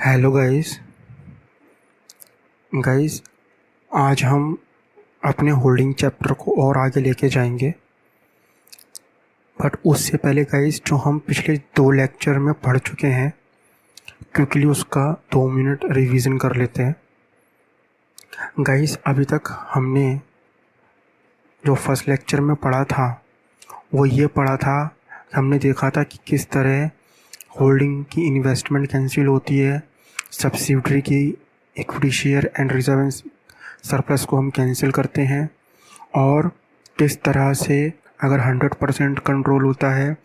Hello guys. आज हम अपने होल्डिंग चैप्टर को और आगे लेके जाएंगे। बट उससे पहले गाइस, जो हम पिछले 2 लेक्चर में पढ़ चुके हैं, क्विकली उसका 2 मिनट रिवीजन कर लेते हैं। गाइस, अभी तक हमने जो फर्स्ट लेक्चर में पढ़ा था वो ये पढ़ा था, हमने देखा था कि किस तरह होल्डिंग की इन्वेस्टमेंट कैंसिल होती है, सब्सिडरी की equity share and reserve surplus को हम कैंसिल करते हैं, और किस तरह से अगर 100% कंट्रोल होता है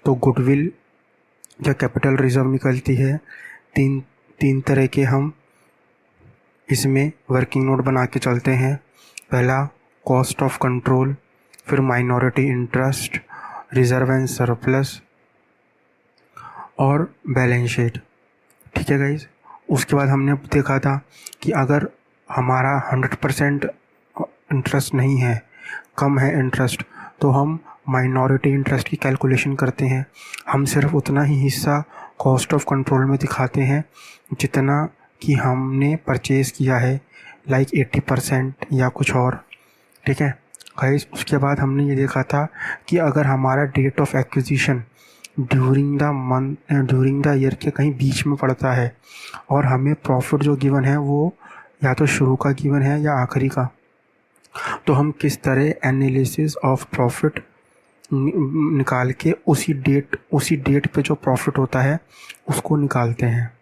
तो गुडविल या कैपिटल रिजर्व निकलती है। तीन तरह के हम इसमें वर्किंग नोट बना के चलते हैं। पहला कॉस्ट ऑफ कंट्रोल, फिर minority interest, reserve and surplus और बैलेंस शीट। ठीक है गाइज। उसके बाद हमने देखा था कि अगर हमारा 100% इंटरेस्ट नहीं है, कम है इंटरेस्ट, तो हम माइनॉरिटी इंटरेस्ट की कैलकुलेशन करते हैं। हम सिर्फ उतना ही हिस्सा कॉस्ट ऑफ कंट्रोल में दिखाते हैं जितना कि हमने परचेज़ किया है, लाइक 80% या कुछ और। ठीक है गाइस। उसके बाद हमने ये देखा था कि अगर हमारा date of acquisition during the year के कहीं बीच में पड़ता है और हमें प्रॉफिट जो गिवन है वो या तो शुरू का गिवन है या आखिरी का, तो हम किस तरह एनालिसिस ऑफ प्रॉफिट निकाल के उसी डेट पे जो प्रॉफिट होता है उसको निकालते हैं।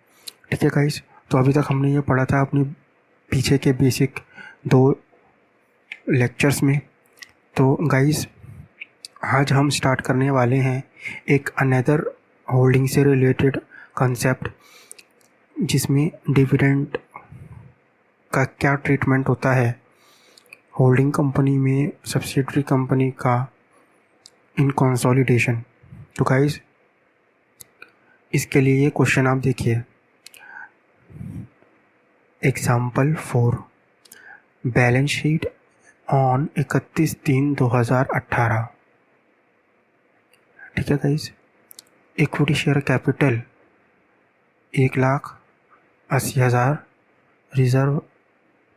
ठीक है गाइस। तो अभी तक हमने ये पढ़ा था अपने पीछे के बेसिक 2 लेक्चर्स में। तो गाइस, आज हम स्टार्ट करने वाले हैं एक अनदर होल्डिंग से रिलेटेड कंसेप्ट, जिसमें डिविडेंड का क्या ट्रीटमेंट होता है होल्डिंग कंपनी में सब्सिडरी कंपनी का इन कंसोलिडेशन। तो गाइस, इसके लिए ये क्वेश्चन आप देखिए। Example 4, balance sheet on 31/3/2018। ठीक है guys. Equity share capital 1,80,000, reserve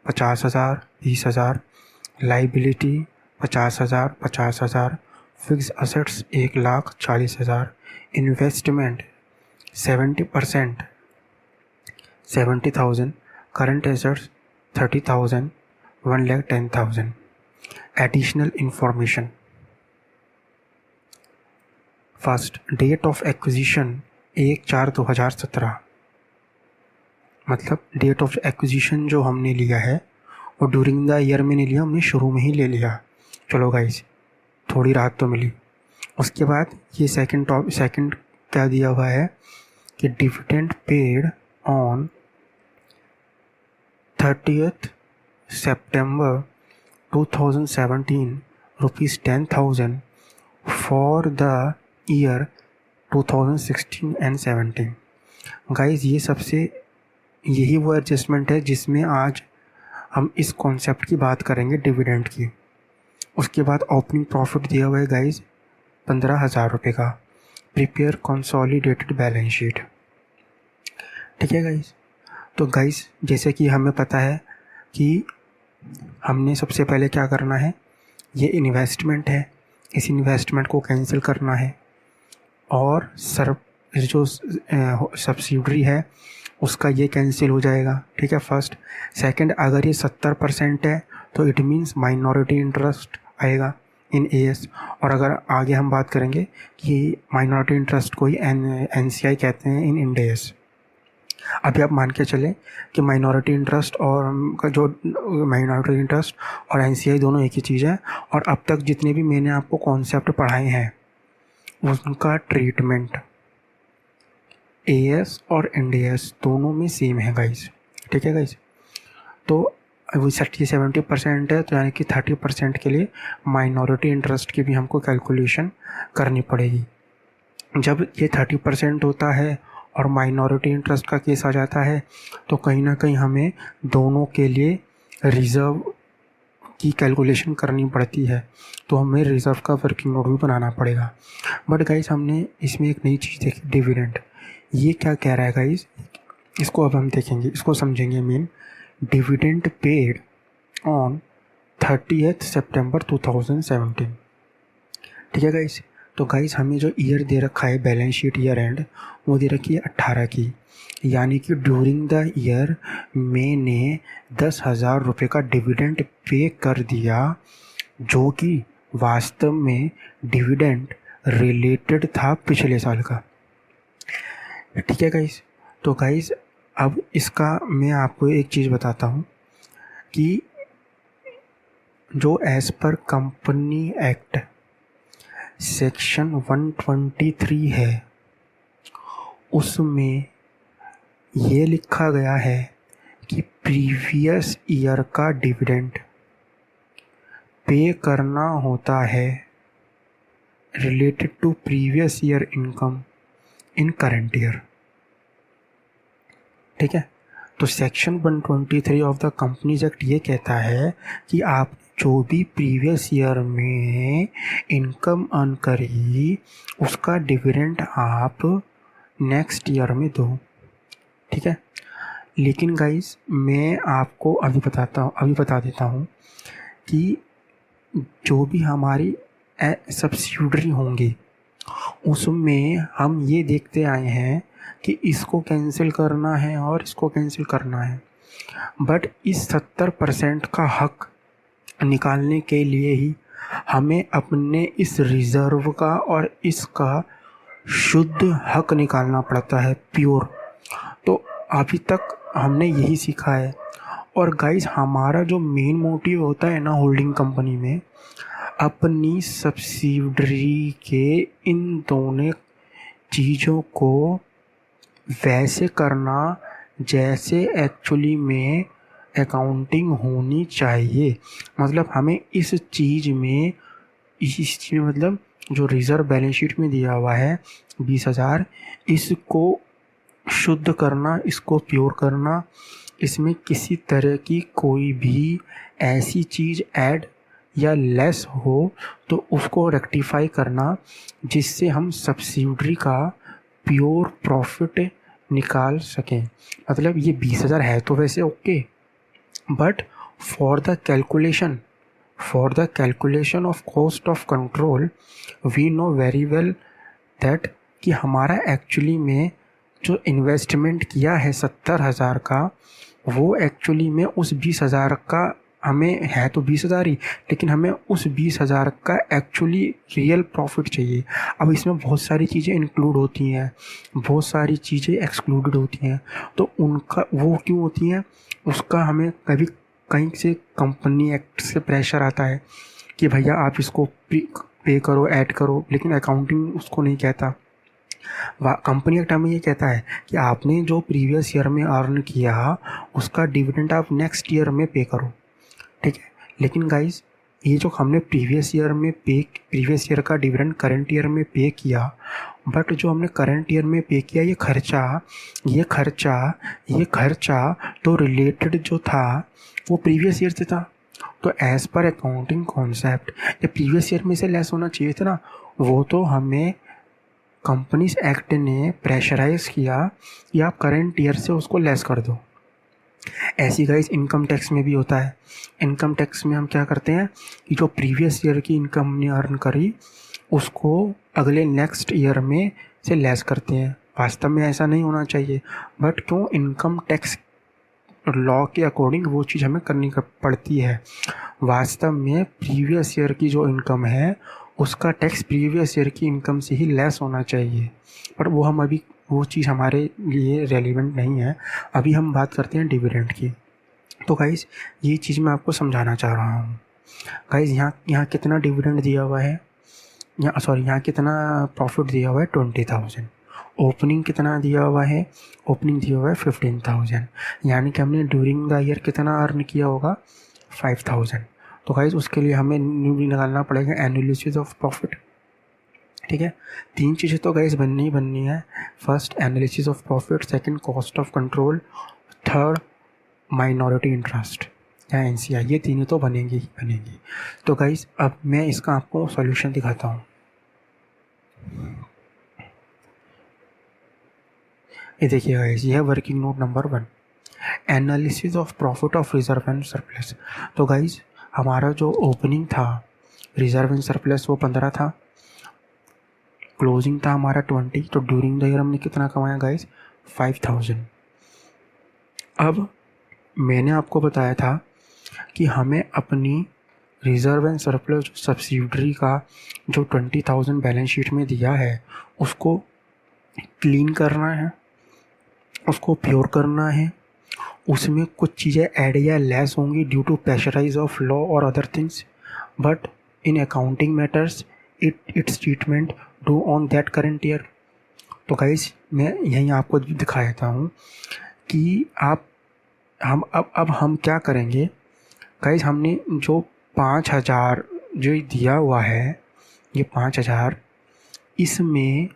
50,000, 20,000, liability 50,000, fix assets 1,40,000, investment 70% 70,000, current assets 30,000, 1,10,000। Additional information. First, date of acquisition 1/4/2017। मतलब डेट ऑफ एक्विजिशन जो हमने लिया है वो ड्यूरिंग द ईयर में नहीं लिया, हमने शुरू में ही ले लिया। चलो गाइस, थोड़ी राहत तो मिली। उसके बाद ये सेकंड क्या दिया हुआ है कि dividend paid on 30th September 2017 ₹10,000 for the year 2016 and 17। Guys, यही वो एडजस्टमेंट है जिसमें आज हम इस कॉन्सेप्ट की बात करेंगे, डिविडेंड की। उसके बाद ओपनिंग प्रॉफिट दिया हुआ है गाइज 15,000 रुपये का। Prepare consolidated balance sheet. ठीक है गाइज। तो गाइज, जैसे कि हमें पता है कि हमने सबसे पहले क्या करना है, ये इन्वेस्टमेंट है, इस इन्वेस्टमेंट को कैंसिल करना है, और जो सब्सिडरी है उसका ये कैंसिल हो जाएगा। ठीक है, फर्स्ट। सेकंड, अगर ये 70% है तो इट मीन्स माइनॉरिटी इंटरेस्ट आएगा इन एएस। और अगर आगे हम बात करेंगे कि माइनॉरिटी इंटरेस्ट को ही एनसीआई कहते हैं इन इंड एएस। अभी आप मान के चलें कि माइनॉरिटी इंटरेस्ट और एनसीआई दोनों एक ही चीज़ है, और अब तक जितने भी मैंने आपको कॉन्सेप्ट पढ़ाए हैं उनका ट्रीटमेंट एएस और एनडीएस दोनों में सेम है गाइस। ठीक है गाइस। तो वो 70% है, तो यानी कि 30% के लिए माइनॉरिटी इंटरेस्ट की भी हमको कैलकुलेशन करनी पड़ेगी। जब ये 30% होता है और माइनॉरिटी इंटरेस्ट का केस आ जाता है तो कहीं ना कहीं हमें दोनों के लिए रिज़र्व की कैलकुलेशन करनी पड़ती है, तो हमें रिज़र्व का वर्किंग नोट भी बनाना पड़ेगा। बट गाइस, हमने इसमें एक नई चीज़ देखी, डिविडेंड। ये क्या कह रहा है गाइस, इसको अब हम देखेंगे, इसको समझेंगे main. Dividend paid on 30th September 2017। ठीक है गाइस। तो गाइस हमें जो ईयर दे रखा है बैलेंस शीट ईयर एंड, वो दे रखी है 18 की, यानी कि ड्यूरिंग द ईयर मैंने 10,000 रुपये का डिविडेंड पे कर दिया, जो कि वास्तव में डिविडेंड रिलेटेड था पिछले साल का। ठीक है गाइस। तो गाइस अब इसका मैं आपको एक चीज़ बताता हूँ कि जो as per company act section 123 है, उसमें ये लिखा गया है कि प्रीवियस ईयर का डिविडेंड पे करना होता है related to previous year income in current year. ठीक है। तो section 123 of the companies act ये कहता है कि आप जो भी प्रीवियस ईयर में इनकम अर्न करी, उसका डिविडेंड आप नेक्स्ट ईयर में दो। ठीक है। लेकिन गाइस मैं आपको अभी बता देता हूँ कि जो भी हमारी सब्सिडियरी होंगी, उसमें हम ये देखते आए हैं कि इसको कैंसिल करना है और इसको कैंसिल करना है, बट इस 70% का हक निकालने के लिए ही हमें अपने इस रिज़र्व का और इसका शुद्ध हक निकालना पड़ता है, प्योर। तो अभी तक हमने यही सीखा है। और गाइस हमारा जो मेन मोटिव होता है ना होल्डिंग कंपनी में, अपनी सब्सिडरी के इन दोनों चीज़ों को वैसे करना जैसे एक्चुअली में अकाउंटिंग होनी चाहिए। मतलब हमें इस चीज़ में मतलब जो रिज़र्व बैलेंस शीट में दिया हुआ है 20,000, इसको शुद्ध करना, इसको प्योर करना, इसमें किसी तरह की कोई भी ऐसी चीज़ ऐड या लेस हो तो उसको रेक्टिफाई करना, जिससे हम सब्सिडरी का प्योर प्रॉफिट निकाल सकें। मतलब ये 20,000 है तो वैसे okay, but for the calculation of cost of control we know very well that कि हमारा एक्चुअली में जो इन्वेस्टमेंट किया है 70,000 का, वो एक्चुअली में उस 20,000 का हमें है तो 20,000 ही, लेकिन हमें उस 20,000 का एक्चुअली रियल प्रॉफिट चाहिए। अब इसमें बहुत सारी चीज़ें इंक्लूड होती हैं, बहुत सारी चीज़ें एक्सक्लूडेड होती हैं। तो उनका वो क्यों होती हैं, उसका हमें कभी कहीं से कंपनी एक्ट से प्रेशर आता है कि भैया आप इसको पे करो, ऐड करो, लेकिन अकाउंटिंग उसको नहीं कहता। कंपनी एक्ट हमें ये कहता है कि आपने जो प्रीवियस ईयर में अर्न किया, उसका डिविडेंड आप नेक्स्ट ईयर में पे करो। ठीक है। लेकिन गाइस ये जो हमने प्रीवियस ईयर का डिविडेंड करंट ईयर में पे किया, बट जो हमने करंट ईयर में पे किया ये खर्चा तो रिलेटेड जो था वो प्रीवियस ईयर से था। तो एज़ पर अकाउंटिंग कॉन्सेप्ट ये प्रीवियस ईयर में से लेस होना चाहिए था ना, वो तो हमें कंपनीज एक्ट ने प्रेशराइज किया कि आप करंट ईयर से उसको लेस कर दो। ऐसी गाइस इनकम टैक्स में भी होता है। इनकम टैक्स में हम क्या करते हैं कि जो प्रीवियस ईयर की इनकम हमने अर्न करी, उसको अगले नेक्स्ट ईयर में से लेस करते हैं। वास्तव में ऐसा नहीं होना चाहिए, बट क्यों इनकम टैक्स लॉ के अकॉर्डिंग वो चीज़ हमें करनी पड़ती है। वास्तव में प्रीवियस ईयर की जो इनकम है, उसका टैक्स प्रीवियस ईयर की इनकम से ही लेस होना चाहिए, पर वो हम अभी वो चीज़ हमारे लिए रेलिवेंट नहीं है। अभी हम बात करते हैं डिविडेंड की। तो गाइस ये चीज़ मैं आपको समझाना चाह रहा हूँ। गाइस यहाँ कितना डिविडेंड दिया हुआ है, यहाँ कितना प्रॉफिट दिया हुआ है 20,000। ओपनिंग कितना दिया हुआ है, ओपनिंग दिया हुआ है 15,000, यानी कि हमने ड्यूरिंग द ईयर कितना अर्न किया होगा 5,000। तो गाइस उसके लिए हमें निकालना पड़ेगा एनालिसिस ऑफ प्रॉफिट। ठीक है। 3 चीज़ें तो गाइस बननी है। First analysis of profit, second cost of control, third minority interest या एनसीआई। ये तीनों तो बनेंगी। तो गाइस अब मैं इसका आपको सॉल्यूशन दिखाता हूँ। ये देखिए गाइस, ये है working note number 1, analysis of profit of reserve and surplus. तो गाइस हमारा जो ओपनिंग था रिजर्व एंड सरप्लस वो 15 था, क्लोजिंग था हमारा 20, तो ड्यूरिंग द ईयर हमने कितना कमाया गाइस, 5000। अब मैंने आपको बताया था कि हमें अपनी रिजर्व एंड सरप्लस सब्सिडरी का जो 20,000 बैलेंस शीट में दिया है उसको क्लीन करना है, उसको प्योर करना है। उसमें कुछ चीज़ें ऐड या लेस होंगी due to pressurise of law और other things, but in accounting matters it's treatment do on that current year. तो गाइस मैं यहीं आपको दिखा देता हूँ कि अब हम क्या करेंगे गाइस। हमने जो 5,000 जो दिया हुआ है, ये 5,000, इसमें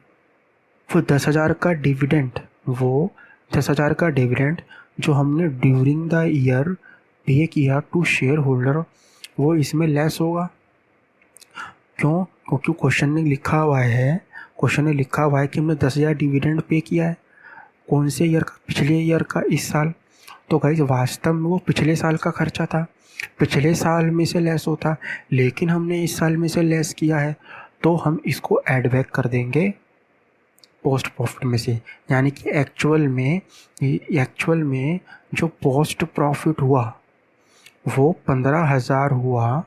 वो 10,000 का डिविडेंड, वो 10,000 का डिविडेंड जो हमने ड्यूरिंग द ईयर पे किया टू शेयर होल्डर, वो इसमें लेस होगा। क्यों? क्योंकि क्वेश्चन में लिखा हुआ है कि हमने 10,000 डिविडेंड पे किया है। कौन से ईयर का? पिछले ईयर का, इस साल। तो गाइस वास्तव में वो पिछले साल का खर्चा था, पिछले साल में से लेस होता, लेकिन हमने इस साल में से लेस किया है, तो हम इसको ऐड बैक कर देंगे पोस्ट प्रॉफिट में से। यानी कि एक्चुअल में जो पोस्ट प्रॉफिट हुआ वो 15,000 हुआ।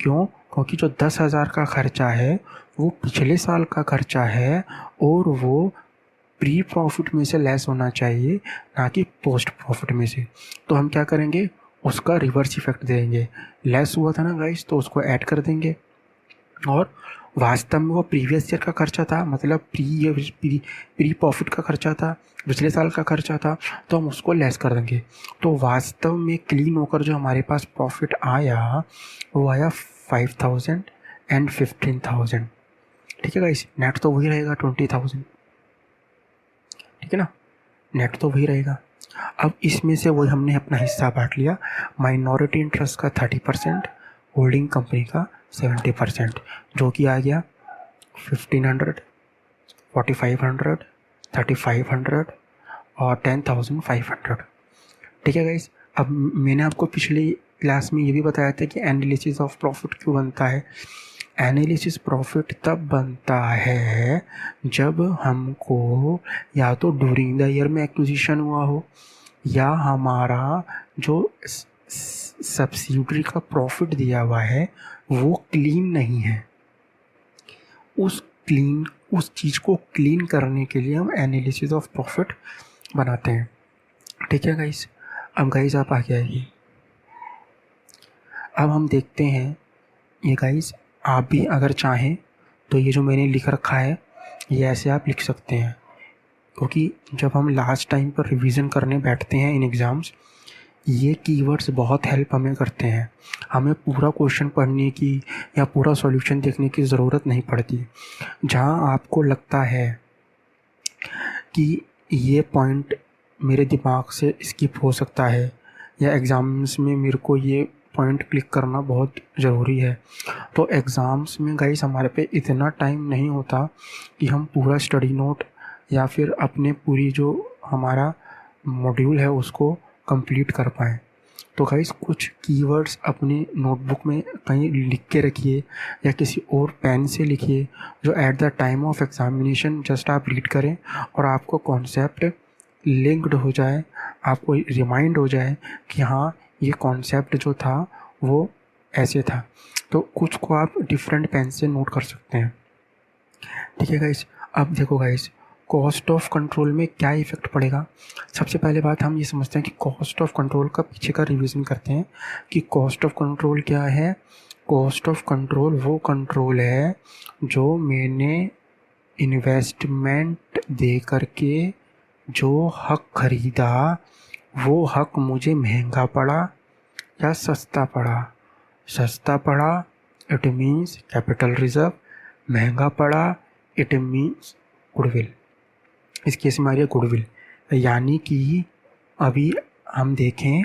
क्यों? क्योंकि जो 10,000 का खर्चा है वो पिछले साल का खर्चा है और वो प्री प्रॉफिट में से लेस होना चाहिए, ना कि पोस्ट प्रॉफिट में से। तो हम क्या करेंगे, उसका रिवर्स इफेक्ट देंगे। लेस हुआ था ना गाइस, तो उसको ऐड कर देंगे, और वास्तव में वो प्रीवियस ईयर का खर्चा था, मतलब प्री प्रॉफिट का खर्चा था, पिछले साल का खर्चा था, तो हम उसको लेस कर देंगे। तो वास्तव में क्लीन होकर जो हमारे पास प्रॉफिट आया वो आया 5,000 एंड 15,000। ठीक है गाइस, नेट तो वही रहेगा 20,000। ठीक है ना, नेट तो वही रहेगा। अब इसमें से वही हमने अपना हिस्सा बांट लिया, माइनॉरिटी इंटरेस्ट का 30%, होल्डिंग कंपनी का 70%, जो कि आ गया 1,500, 4,500, 3,500 और 10,500। ठीक है गाइस, अब मैंने आपको पिछली क्लास में ये भी बताया था कि एनालिसिस ऑफ प्रॉफिट क्यों बनता है। एनालिसिस प्रॉफिट तब बनता है जब हमको या तो ड्यूरिंग द ईयर में एक्विजिशन हुआ हो, या हमारा जो सब्सिडरी का प्रॉफिट दिया हुआ है वो क्लीन नहीं है। उस चीज़ को क्लीन करने के लिए हम एनालिसिस ऑफ प्रॉफिट बनाते हैं। ठीक है गाइस, अब गाइस आप आगे आइए। अब हम देखते हैं ये गाइस, आप भी अगर चाहें तो ये जो मैंने लिख रखा है ये ऐसे आप लिख सकते हैं, क्योंकि जब हम लास्ट टाइम पर रिवीजन करने बैठते हैं इन एग्ज़ाम्स, ये कीवर्ड्स बहुत हेल्प हमें करते हैं। हमें पूरा क्वेश्चन पढ़ने की या पूरा सॉल्यूशन देखने की ज़रूरत नहीं पड़ती। जहाँ आपको लगता है कि ये पॉइंट मेरे दिमाग से स्किप हो सकता है, या एग्ज़ाम्स में मेरे को ये पॉइंट क्लिक करना बहुत ज़रूरी है, तो एग्ज़ाम्स में गाइस हमारे पे इतना टाइम नहीं होता कि हम पूरा स्टडी नोट या फिर अपने पूरी जो हमारा मॉड्यूल है उसको कंप्लीट कर पाएँ। तो गाइस कुछ कीवर्ड्स अपनी नोटबुक में कहीं लिख के रखिए या किसी और पेन से लिखिए, जो at the time of examination just आप रीड करें और आपको कॉन्सेप्ट लिंक्ड हो जाए, आपको रिमाइंड हो जाए कि हाँ ये कॉन्सेप्ट जो था वो ऐसे था। तो कुछ को आप डिफरेंट पेन से नोट कर सकते हैं। ठीक है गाइस, अब देखो गाइस, कॉस्ट ऑफ कंट्रोल में क्या इफ़ेक्ट पड़ेगा। सबसे पहले बात हम ये समझते हैं कि कॉस्ट ऑफ कंट्रोल का पीछे का रिवीजन करते हैं कि कॉस्ट ऑफ कंट्रोल क्या है। कॉस्ट ऑफ कंट्रोल वो कंट्रोल है जो मैंने इन्वेस्टमेंट दे करके जो हक खरीदा वो हक मुझे महंगा पड़ा या सस्ता पड़ा। सस्ता पड़ा इट मीन्स कैपिटल रिजर्व, महंगा पड़ा इट मीन्स गुडविल। इस केस में आ रही है गुडविल, यानी कि अभी हम देखें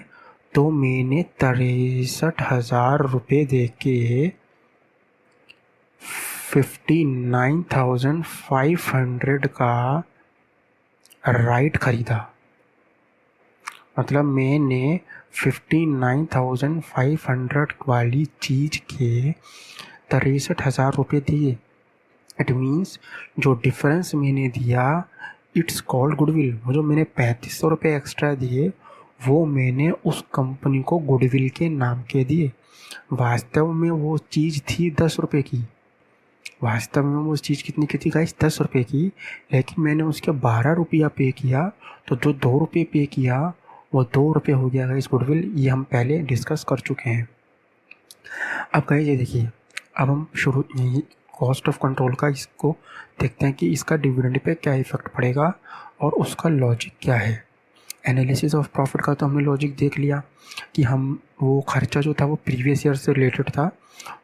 तो मैंने 63,000 रुपये दे के 59,500 का राइट खरीदा। मतलब मैंने 59,500 वाली चीज़ के 63,000 रुपये दिए। इट मीन्स जो डिफरेंस मैंने दिया इट्स कॉल्ड गुडविल। वो जो मैंने 3500 रुपये एक्स्ट्रा दिए वो मैंने उस कंपनी को गुडविल के नाम के दिए। वास्तव में वो चीज़ थी 10 रुपये की। वास्तव में वो चीज़ कितनी की थी गाइस? 10 रुपये की। लेकिन मैंने उसके 12 रुपया पे किया, तो जो 2 रुपये पे किया वो 2 रुपये हो गया गाइस गुडविल। ये हम पहले डिस्कस कर चुके हैं। अब गाइस ये देखिए, अब हम शुरू कॉस्ट ऑफ कंट्रोल का इसको देखते हैं कि इसका डिविडेंड पे क्या इफेक्ट पड़ेगा और उसका लॉजिक क्या है। एनालिसिस ऑफ प्रॉफिट का तो हमने लॉजिक देख लिया कि हम वो खर्चा जो था वो प्रीवियस ईयर से रिलेटेड था,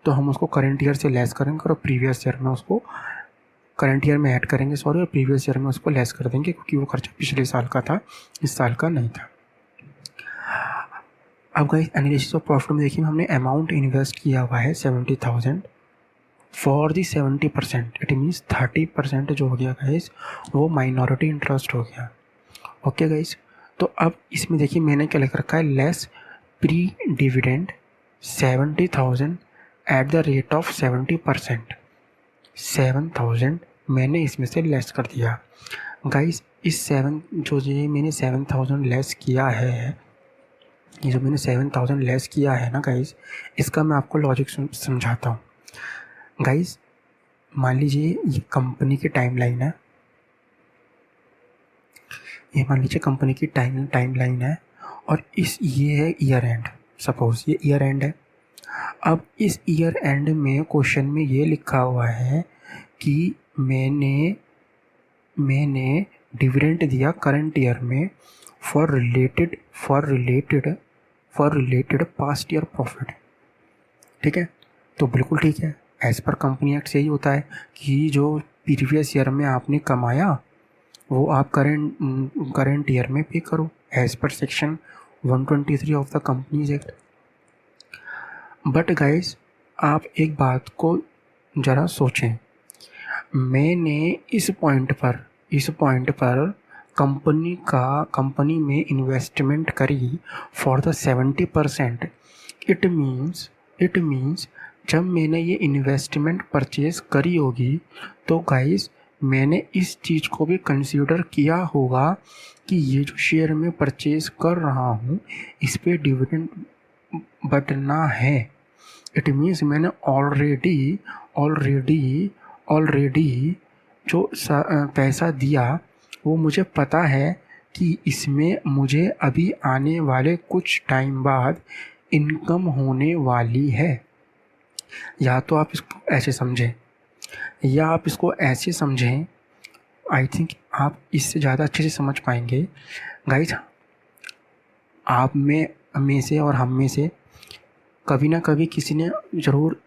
तो हम उसको करंट ईयर से लेस करेंगे और प्रीवियस ईयर में उसको करंट ईयर में ऐड करेंगे और प्रीवियस ईयर में उसको लेस कर देंगे, क्योंकि वो खर्चा पिछले साल का था, इस साल का नहीं था। अब गाइस एनालिसिस ऑफ प्रॉफिट में देखिए, हमने अमाउंट इन्वेस्ट किया हुआ है 70,000 फॉर दी 70%। इट मीन्स 30% जो हो गया गाइस वो माइनॉरिटी इंटरेस्ट हो गया। ओके गाइस, तो अब इसमें देखिए मैंने क्या लिख रखा है, less pre dividend 70,000 eight the rate of 70%। 7,000 मैंने इसमें से लेस कर दिया गाइस। इस ये मैंने 7,000 लेस किया है, ये जो मैंने 7,000 लेस किया है ना गाइस, इसका मैं आपको लॉजिक समझाता हूँ। गाइस मान लीजिए ये कंपनी की टाइमलाइन है, ये मान लीजिए कंपनी की टाइमलाइन है और ये है ईयर एंड। सपोज ये ईयर एंड है। अब इस ईयर एंड में क्वेश्चन में ये लिखा हुआ है कि मैंने डिविडेंड दिया करंट ईयर में for related past year profit. ठीक है, तो बिल्कुल ठीक है, एज पर कंपनी एक्ट से ही होता है कि जो प्रीवियस ईयर में आपने कमाया वो आप करंट ईयर में पे करो, as per section 123 of the companies act. But guys आप एक बात को ज़रा सोचें, मैंने इस पॉइंट पर कंपनी में इन्वेस्टमेंट करी फॉर द 70%। इट मीन्स जब मैंने ये इन्वेस्टमेंट परचेज करी होगी तो गाइस मैंने इस चीज़ को भी कंसीडर किया होगा कि ये जो शेयर मैं परचेज कर रहा हूँ इस पे डिविडेंड बढ़ना है। इट मीन्स मैंने ऑलरेडी जो पैसा दिया वो मुझे पता है कि इसमें मुझे अभी आने वाले कुछ टाइम बाद इनकम होने वाली है। या तो आप इसको ऐसे समझें या आप इसको ऐसे समझें, आई थिंक आप इससे ज़्यादा अच्छे से समझ पाएंगे। गाइस आप में से और हम में से कभी ना कभी किसी ने ज़रूर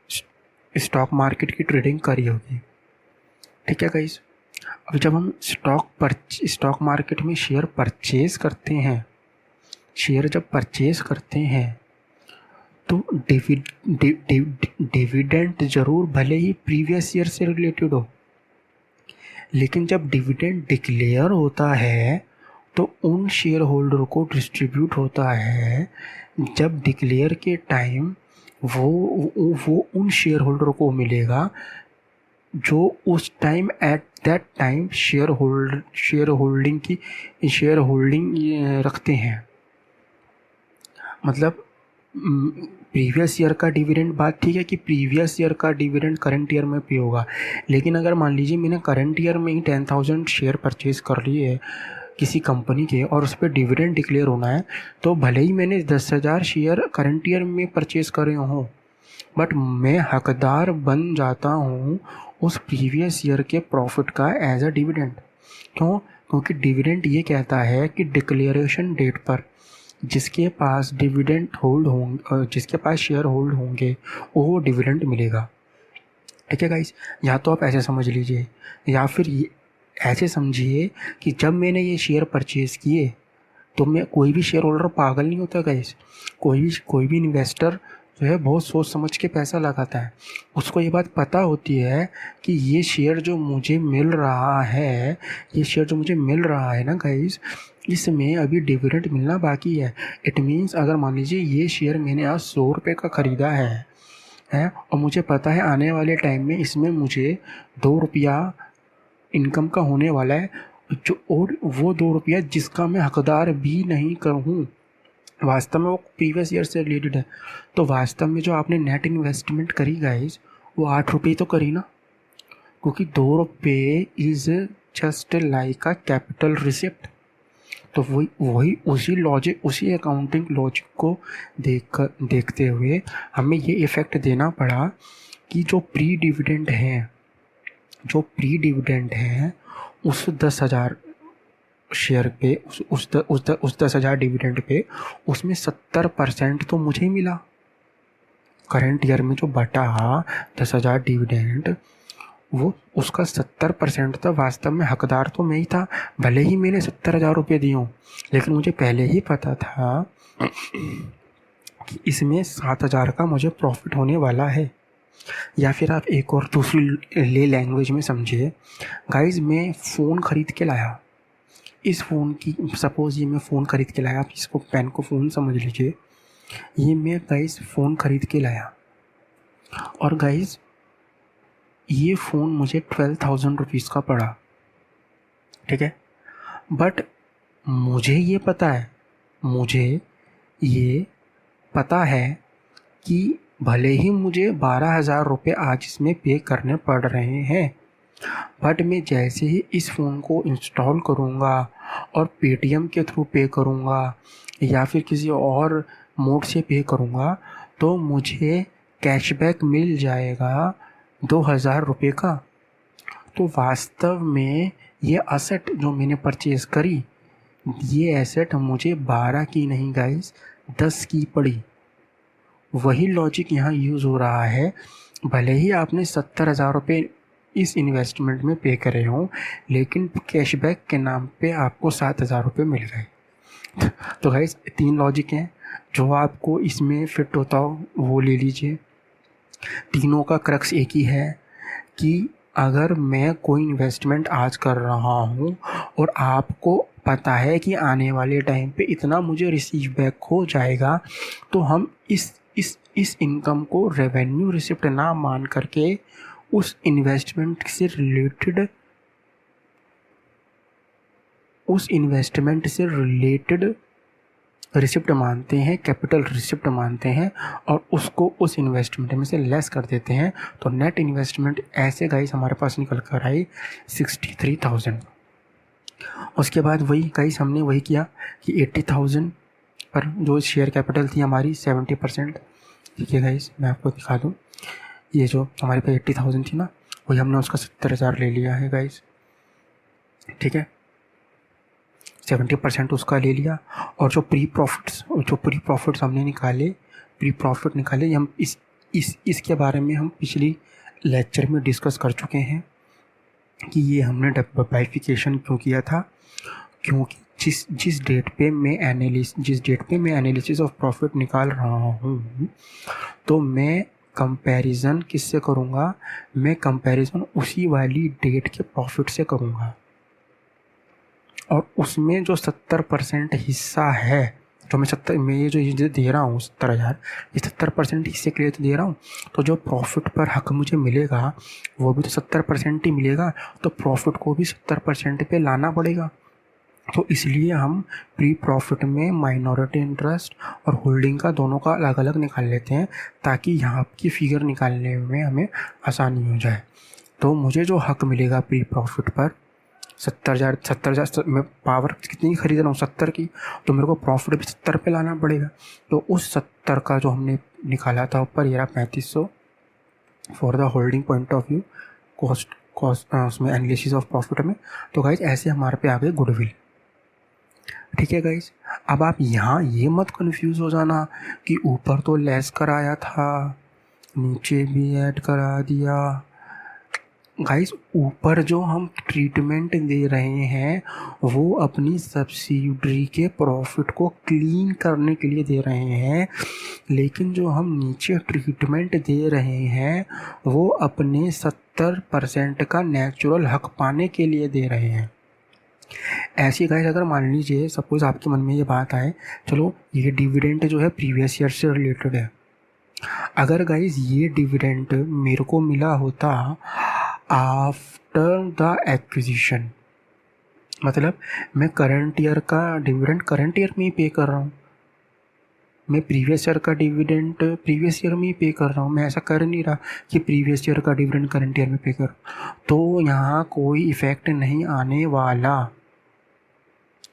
स्टॉक मार्केट की ट्रेडिंग करी होगी। ठीक है गाइस, अब जब हम स्टॉक मार्केट में शेयर परचेज करते हैं, शेयर जब परचेज करते हैं तो डिविडेंड ज़रूर भले ही प्रीवियस ईयर से रिलेटेड हो, लेकिन जब डिविडेंड डिक्लेयर होता है तो उन शेयर होल्डर को डिस्ट्रीब्यूट होता है जब डिक्लेयर के टाइम वो उन शेयर होल्डर को मिलेगा जो उस time at that time share holding रखते हैं। मतलब प्रीवियस ईयर का डिविडेंड बात ठीक है कि प्रीवियस ईयर का डिविडेंड करंट ईयर में पे होगा, लेकिन अगर मान लीजिए मैंने करंट ईयर में ही 10,000 शेयर परचेज कर लिए है किसी कंपनी के और उस पर डिविडेंड डिक्लेयर होना है, तो भले ही मैंने 10,000 शेयर करंट ईयर में परचेज करे हों, बट मैं हकदार बन जाता हूँ उस प्रीवियस ईयर के प्रॉफिट का एज अ डिविडेंड। क्यों? क्योंकि डिविडेंड ये कहता है कि डिक्लेरेशन डेट पर जिसके पास डिविडेंड होल्ड होंगे, जिसके पास शेयर होल्ड होंगे वो डिविडेंड मिलेगा। ठीक है गाइस, या तो आप ऐसे समझ लीजिए या फिर ऐसे समझिए कि जब मैंने ये शेयर परचेज़ किए तो मैं कोई भी शेयर होल्डर पागल नहीं होता गाइस। कोई भी इन्वेस्टर जो है बहुत सोच समझ के पैसा लगाता है। उसको ये बात पता होती है कि ये शेयर जो मुझे मिल रहा है, ये शेयर जो मुझे मिल रहा है ना गाइस, इसमें अभी डिविडेंड मिलना बाकी है। इट मीन्स अगर मान लीजिए ये शेयर मैंने आज 100 रुपये का ख़रीदा है और मुझे पता है आने वाले टाइम में इसमें मुझे 2 रुपया इनकम का होने वाला है, जो और वो 2 रुपया जिसका मैं हकदार भी नहीं कहूँ, वास्तव में वो प्रीवियस ईयर से रिलेटेड है, तो वास्तव में जो आपने नेट इन्वेस्टमेंट करी गाइस वो 8 रुपये तो करी ना, क्योंकि 2 रुपये is just like a capital receipt. तो वही उसी लॉजिक, उसी अकाउंटिंग लॉजिक को देखते हुए हमें ये इफ़ेक्ट देना पड़ा कि जो प्री डिविडेंड है उस 10,000 शेयर पे, उस 10,000 डिविडेंड पे उसमें 70% तो मुझे ही मिला। करंट ईयर में जो बटा 10,000 डिविडेंड, वो उसका 70% था। वास्तव में हकदार तो मैं ही था, भले ही मैंने 70,000 रुपये दिए हों, लेकिन मुझे पहले ही पता था कि इसमें 7,000 का मुझे प्रॉफिट होने वाला है। या फिर आप एक और दूसरी ले लैंग्वेज में समझिए गाइज, मैं फ़ोन ख़रीद के लाया। इस फ़ोन की सपोज़ ये मैं फ़ोन ख़रीद के लाया, आप इसको पेन को फ़ोन समझ लीजिए। ये मैं गाइज फ़ोन ख़रीद के लाया और गाइज ये फ़ोन मुझे 12,000 रुपीज़ का पड़ा, ठीक है। बट मुझे ये पता है कि भले ही मुझे 12,000 रुपये आज इसमें पे करने पड़ रहे हैं, बट मैं जैसे ही इस फ़ोन को इंस्टॉल करूँगा और पेटीएम के थ्रू पे करूँगा या फिर किसी और मोड से पे करूँगा, तो मुझे कैशबैक मिल जाएगा 2,000 रुपये का। तो वास्तव में ये एसेट जो मैंने परचेज़ करी, ये एसेट मुझे 12 की नहीं गाइस 10 की पड़ी। वही लॉजिक यहाँ यूज़ हो रहा है। भले ही आपने 70,000 रुपये इस इन्वेस्टमेंट में पे करे हों, लेकिन कैशबैक के नाम पे आपको 7,000 रुपये मिल गए। तो गाइस 3 लॉजिक हैं, जो आपको इसमें फिट होता हो वो ले लीजिए। तीनों का क्रक्स एक ही है कि अगर मैं कोई इन्वेस्टमेंट आज कर रहा हूँ और आपको पता है कि आने वाले टाइम पे इतना मुझे रिसीव बैक हो जाएगा, तो हम इस इनकम को रेवेन्यू रिसिप्ट ना मान करके उस इन्वेस्टमेंट से रिलेटेड रिसिप्ट मानते हैं, कैपिटल रिसिप्ट मानते हैं और उसको उस इन्वेस्टमेंट में से लेस कर देते हैं। तो नेट इन्वेस्टमेंट ऐसे गाइस हमारे पास निकल कर आई 63,000। उसके बाद वही गाइस हमने वही किया कि 80,000 पर जो शेयर कैपिटल थी हमारी 70%, ठीक है गाइस मैं आपको दिखा दूँ, ये जो हमारे पास 80,000 थी ना, वही हमने उसका 70,000 ले लिया है गाइस, ठीक है। 70% उसका ले लिया और जो प्री प्रॉफिट्स हमने निकाले, हम इसके बारे में हम पिछली लेक्चर में डिस्कस कर चुके हैं कि ये हमने बाइफिकेशन क्यों किया था, क्योंकि जिस डेट पे मैं एनालिसिस ऑफ प्रॉफिट निकाल रहा हूँ, तो मैं कंपैरिजन किससे करूँगा, मैं कंपैरिजन उसी वाली डेट के प्रॉफिट से करूँगा। और उसमें जो 70% हिस्सा है, जो मैं ये दे रहा हूँ 70,000, ये 70% हिस्से के लिए तो दे रहा हूँ, तो जो प्रॉफिट पर हक मुझे मिलेगा वो भी तो 70% ही मिलेगा, तो प्रॉफिट को भी 70% पे लाना पड़ेगा। तो इसलिए हम प्री प्रॉफिट में माइनॉरिटी इंटरेस्ट और होल्डिंग का दोनों का अलग अलग निकाल लेते हैं, ताकि यहाँ की फिगर निकालने में हमें आसानी हो जाए। तो मुझे जो हक मिलेगा प्री प्रॉफिट पर 70,000 मैं पावर कितनी खरीद रहा हूँ 70 की, तो मेरे को प्रॉफिट भी 70 पे लाना पड़ेगा। तो उस 70 का जो हमने निकाला था ऊपर, ये रहा 3500 for the holding point of view, cost उसमें एनालिसिस ऑफ प्रॉफिट में। तो गाइज ऐसे हमारे पे आ गए गुडविल, ठीक है गाइज। अब आप यहाँ ये मत कंफ्यूज हो जाना कि ऊपर तो लेस कराया था, नीचे भी ऐड करा दिया, गाइस ऊपर जो हम ट्रीटमेंट दे रहे हैं वो अपनी सब्सिडरी के प्रॉफिट को क्लीन करने के लिए दे रहे हैं, लेकिन जो हम नीचे ट्रीटमेंट दे रहे हैं वो अपने 70% का नेचुरल हक पाने के लिए दे रहे हैं। ऐसी गाइस अगर मान लीजिए सपोज आपके मन में ये बात आए, चलो ये डिविडेंड जो है प्रीवियस ईयर से रिलेटेड है, अगर गाइस ये डिविडेंड मेरे को मिला होता आफ्टर द एक्विजिशन, मतलब मैं करंट ईयर का डिविडेंड करंट ईयर में ही पे कर रहा हूँ, मैं प्रीवियस ईयर का डिविडेंड प्रीवियस ईयर में ही पे कर रहा हूँ, मैं ऐसा कर नहीं रहा कि प्रीवियस ईयर का डिविडेंड करंट ईयर में पे कर, तो यहाँ कोई इफ़ेक्ट नहीं आने वाला।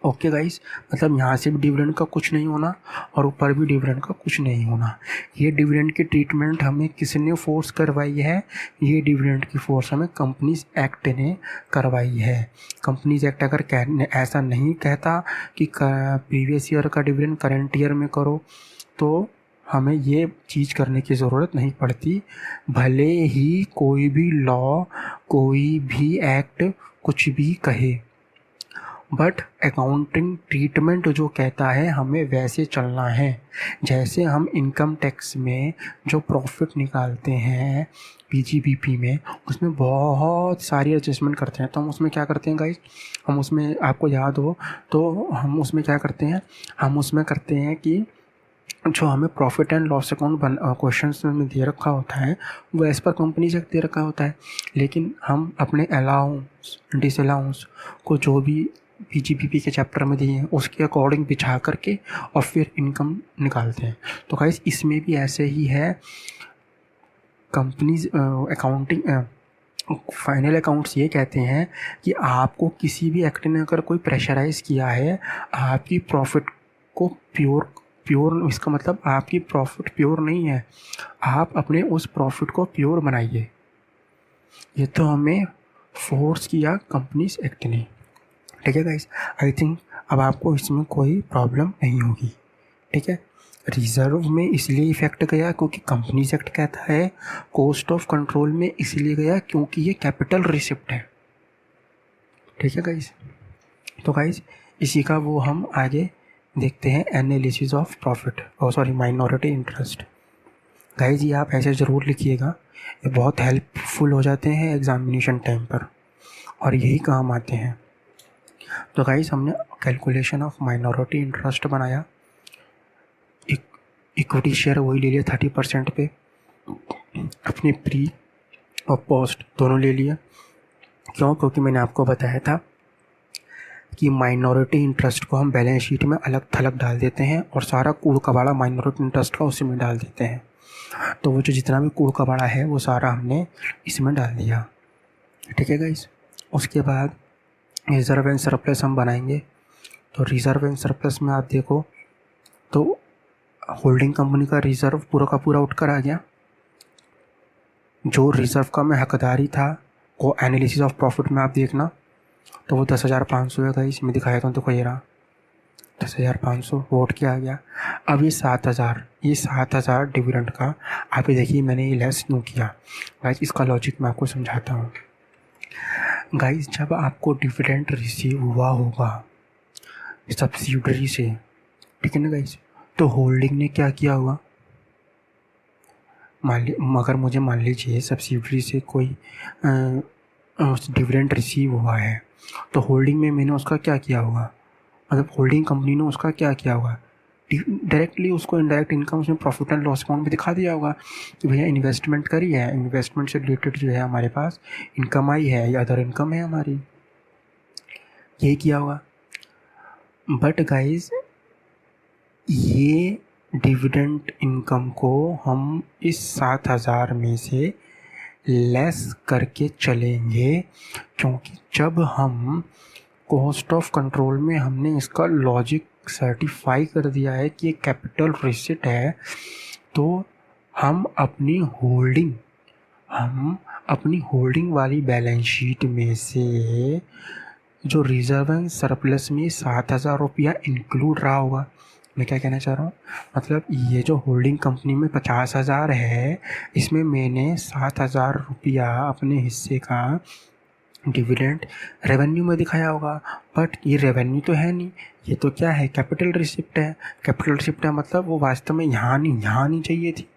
ओके गाइस, मतलब यहाँ से भी डिविडेंड का कुछ नहीं होना और ऊपर भी डिविडेंड का कुछ नहीं होना। ये डिविडेंड की ट्रीटमेंट हमें किसने फोर्स करवाई है? ये डिविडेंड की फोर्स हमें कंपनीज एक्ट ने करवाई है। कंपनीज एक्ट अगर ऐसा नहीं कहता कि प्रीवियस ईयर का डिविडेंड करंट ईयर में करो तो हमें ये चीज़ करने की ज़रूरत नहीं पड़ती, भले ही कोई भी लॉ कोई भी एक्ट कुछ भी कहे। बट अकाउंटिंग ट्रीटमेंट जो कहता है हमें वैसे चलना है। जैसे हम इनकम टैक्स में जो प्रॉफिट निकालते हैं पीजीबीपी में, उसमें बहुत सारी एडजस्टमेंट करते हैं, तो हम उसमें क्या करते हैं गाइस, हम उसमें आपको याद हो तो हम उसमें क्या करते हैं, हम उसमें करते हैं कि जो हमें profit and loss account questions में दे रखा होता है वो एज़ पर कंपनी से दे रखा होता है, लेकिन हम अपने अलाउंस डिसअलाउंस को जो भी पीजीबीपी के चैप्टर में दिए हैं उसके अकॉर्डिंग बिछा करके और फिर इनकम निकालते हैं। तो गाइस इसमें भी ऐसे ही है। कंपनीज अकाउंटिंग फाइनल अकाउंट्स ये कहते हैं कि आपको किसी भी एक्ट ने अगर कोई प्रेशराइज़ किया है आपकी प्रॉफिट को प्योर, इसका मतलब आपकी प्रॉफिट प्योर नहीं है, आप अपने उस प्रॉफिट को प्योर बनाइए। ये तो हमें फोर्स किया कंपनीज एक्ट ने। ठीक है गाइस, आई थिंक अब आपको इसमें कोई प्रॉब्लम नहीं होगी। ठीक है, रिजर्व में इसलिए इफेक्ट गया क्योंकि कंपनीज एक्ट कहता है, कॉस्ट ऑफ कंट्रोल में इसलिए गया क्योंकि ये कैपिटल रिसिप्ट है। ठीक है गाइस, तो गाइस इसी का वो हम आगे देखते हैं analysis of profit minority interest. Guys ये आप ऐसे ज़रूर लिखिएगा, ये बहुत हेल्पफुल हो जाते हैं एग्जामिनेशन टाइम पर और यही काम आते हैं। तो गाइस हमने कैलकुलेशन ऑफ माइनॉरिटी इंटरेस्ट बनाया, इक्विटी शेयर वही ले लिया 30% पे, अपने प्री और पोस्ट दोनों ले लिया। क्यों? क्योंकि मैंने आपको बताया था कि माइनॉरिटी इंटरेस्ट को हम बैलेंस शीट में अलग थलग डाल देते हैं और सारा कूड़ कबाड़ा माइनॉरिटी इंटरेस्ट का उसी में डाल देते हैं। तो वो जो जितना भी कूड़ कबाड़ा है वो सारा हमने इसमें डाल दिया। ठीक है गाइस, उसके बाद रिजर्व एंड सरप्लस हम बनाएंगे। तो रिजर्व एंड सरप्लस में आप देखो तो होल्डिंग कंपनी का रिजर्व पूरा का पूरा उठकर आ गया। जो रिजर्व का मैं हकदारी था वो एनालिसिस ऑफ प्रॉफिट में आप देखना तो वो 10,500 है गाइस, मैं दिखाया था देखो, ये रहा 10,500 वोट किया गया। अब ये 7,000 डिविडेंड का आप ये देखिए मैंने ये लेस क्यों किया गाइस, इसका लॉजिक मैं आपको समझाता हूँ। गाइस जब आपको डिविडेंड रिसीव हुआ होगा सब्सिडरी से, ठीक है ना गाइस, तो होल्डिंग ने क्या किया होगा, अगर मुझे मान लीजिए सब्सिडरी से कोई डिविडेंड रिसीव हुआ है तो होल्डिंग में मैंने उसका क्या किया होगा, मतलब होल्डिंग कंपनी ने उसका क्या किया होगा, डायरेक्टली उसको इनडायरेक्ट इनकम उसमें प्रॉफिट एंड लॉस अकाउंट में दिखा दिया होगा कि भैया इन्वेस्टमेंट करी है, इन्वेस्टमेंट से रिलेटेड जो है हमारे पास इनकम आई है या अदर इनकम है हमारी, यही किया होगा। बट गाइज ये डिविडेंड इनकम को हम इस 7,000 में से लेस करके चलेंगे, क्योंकि जब हम कॉस्ट ऑफ कंट्रोल में हमने इसका लॉजिक सर्टिफाई कर दिया है कि ये कैपिटल रिसिट है, तो हम अपनी होल्डिंग वाली बैलेंस शीट में से जो रिजर्व एंड सरप्लस में 7,000 रुपया इंक्लूड रहा होगा, मैं क्या कहना चाह रहा हूँ, मतलब ये जो होल्डिंग कंपनी में 50,000 है, इसमें मैंने 7,000 रुपया अपने हिस्से का डिविडेंड रेवेन्यू में दिखाया होगा, बट ये रेवेन्यू तो है नहीं, ये तो क्या है, कैपिटल रिसिप्ट है। कैपिटल रिसिप्ट है मतलब वो वास्तव में यहाँ नहीं चाहिए थी,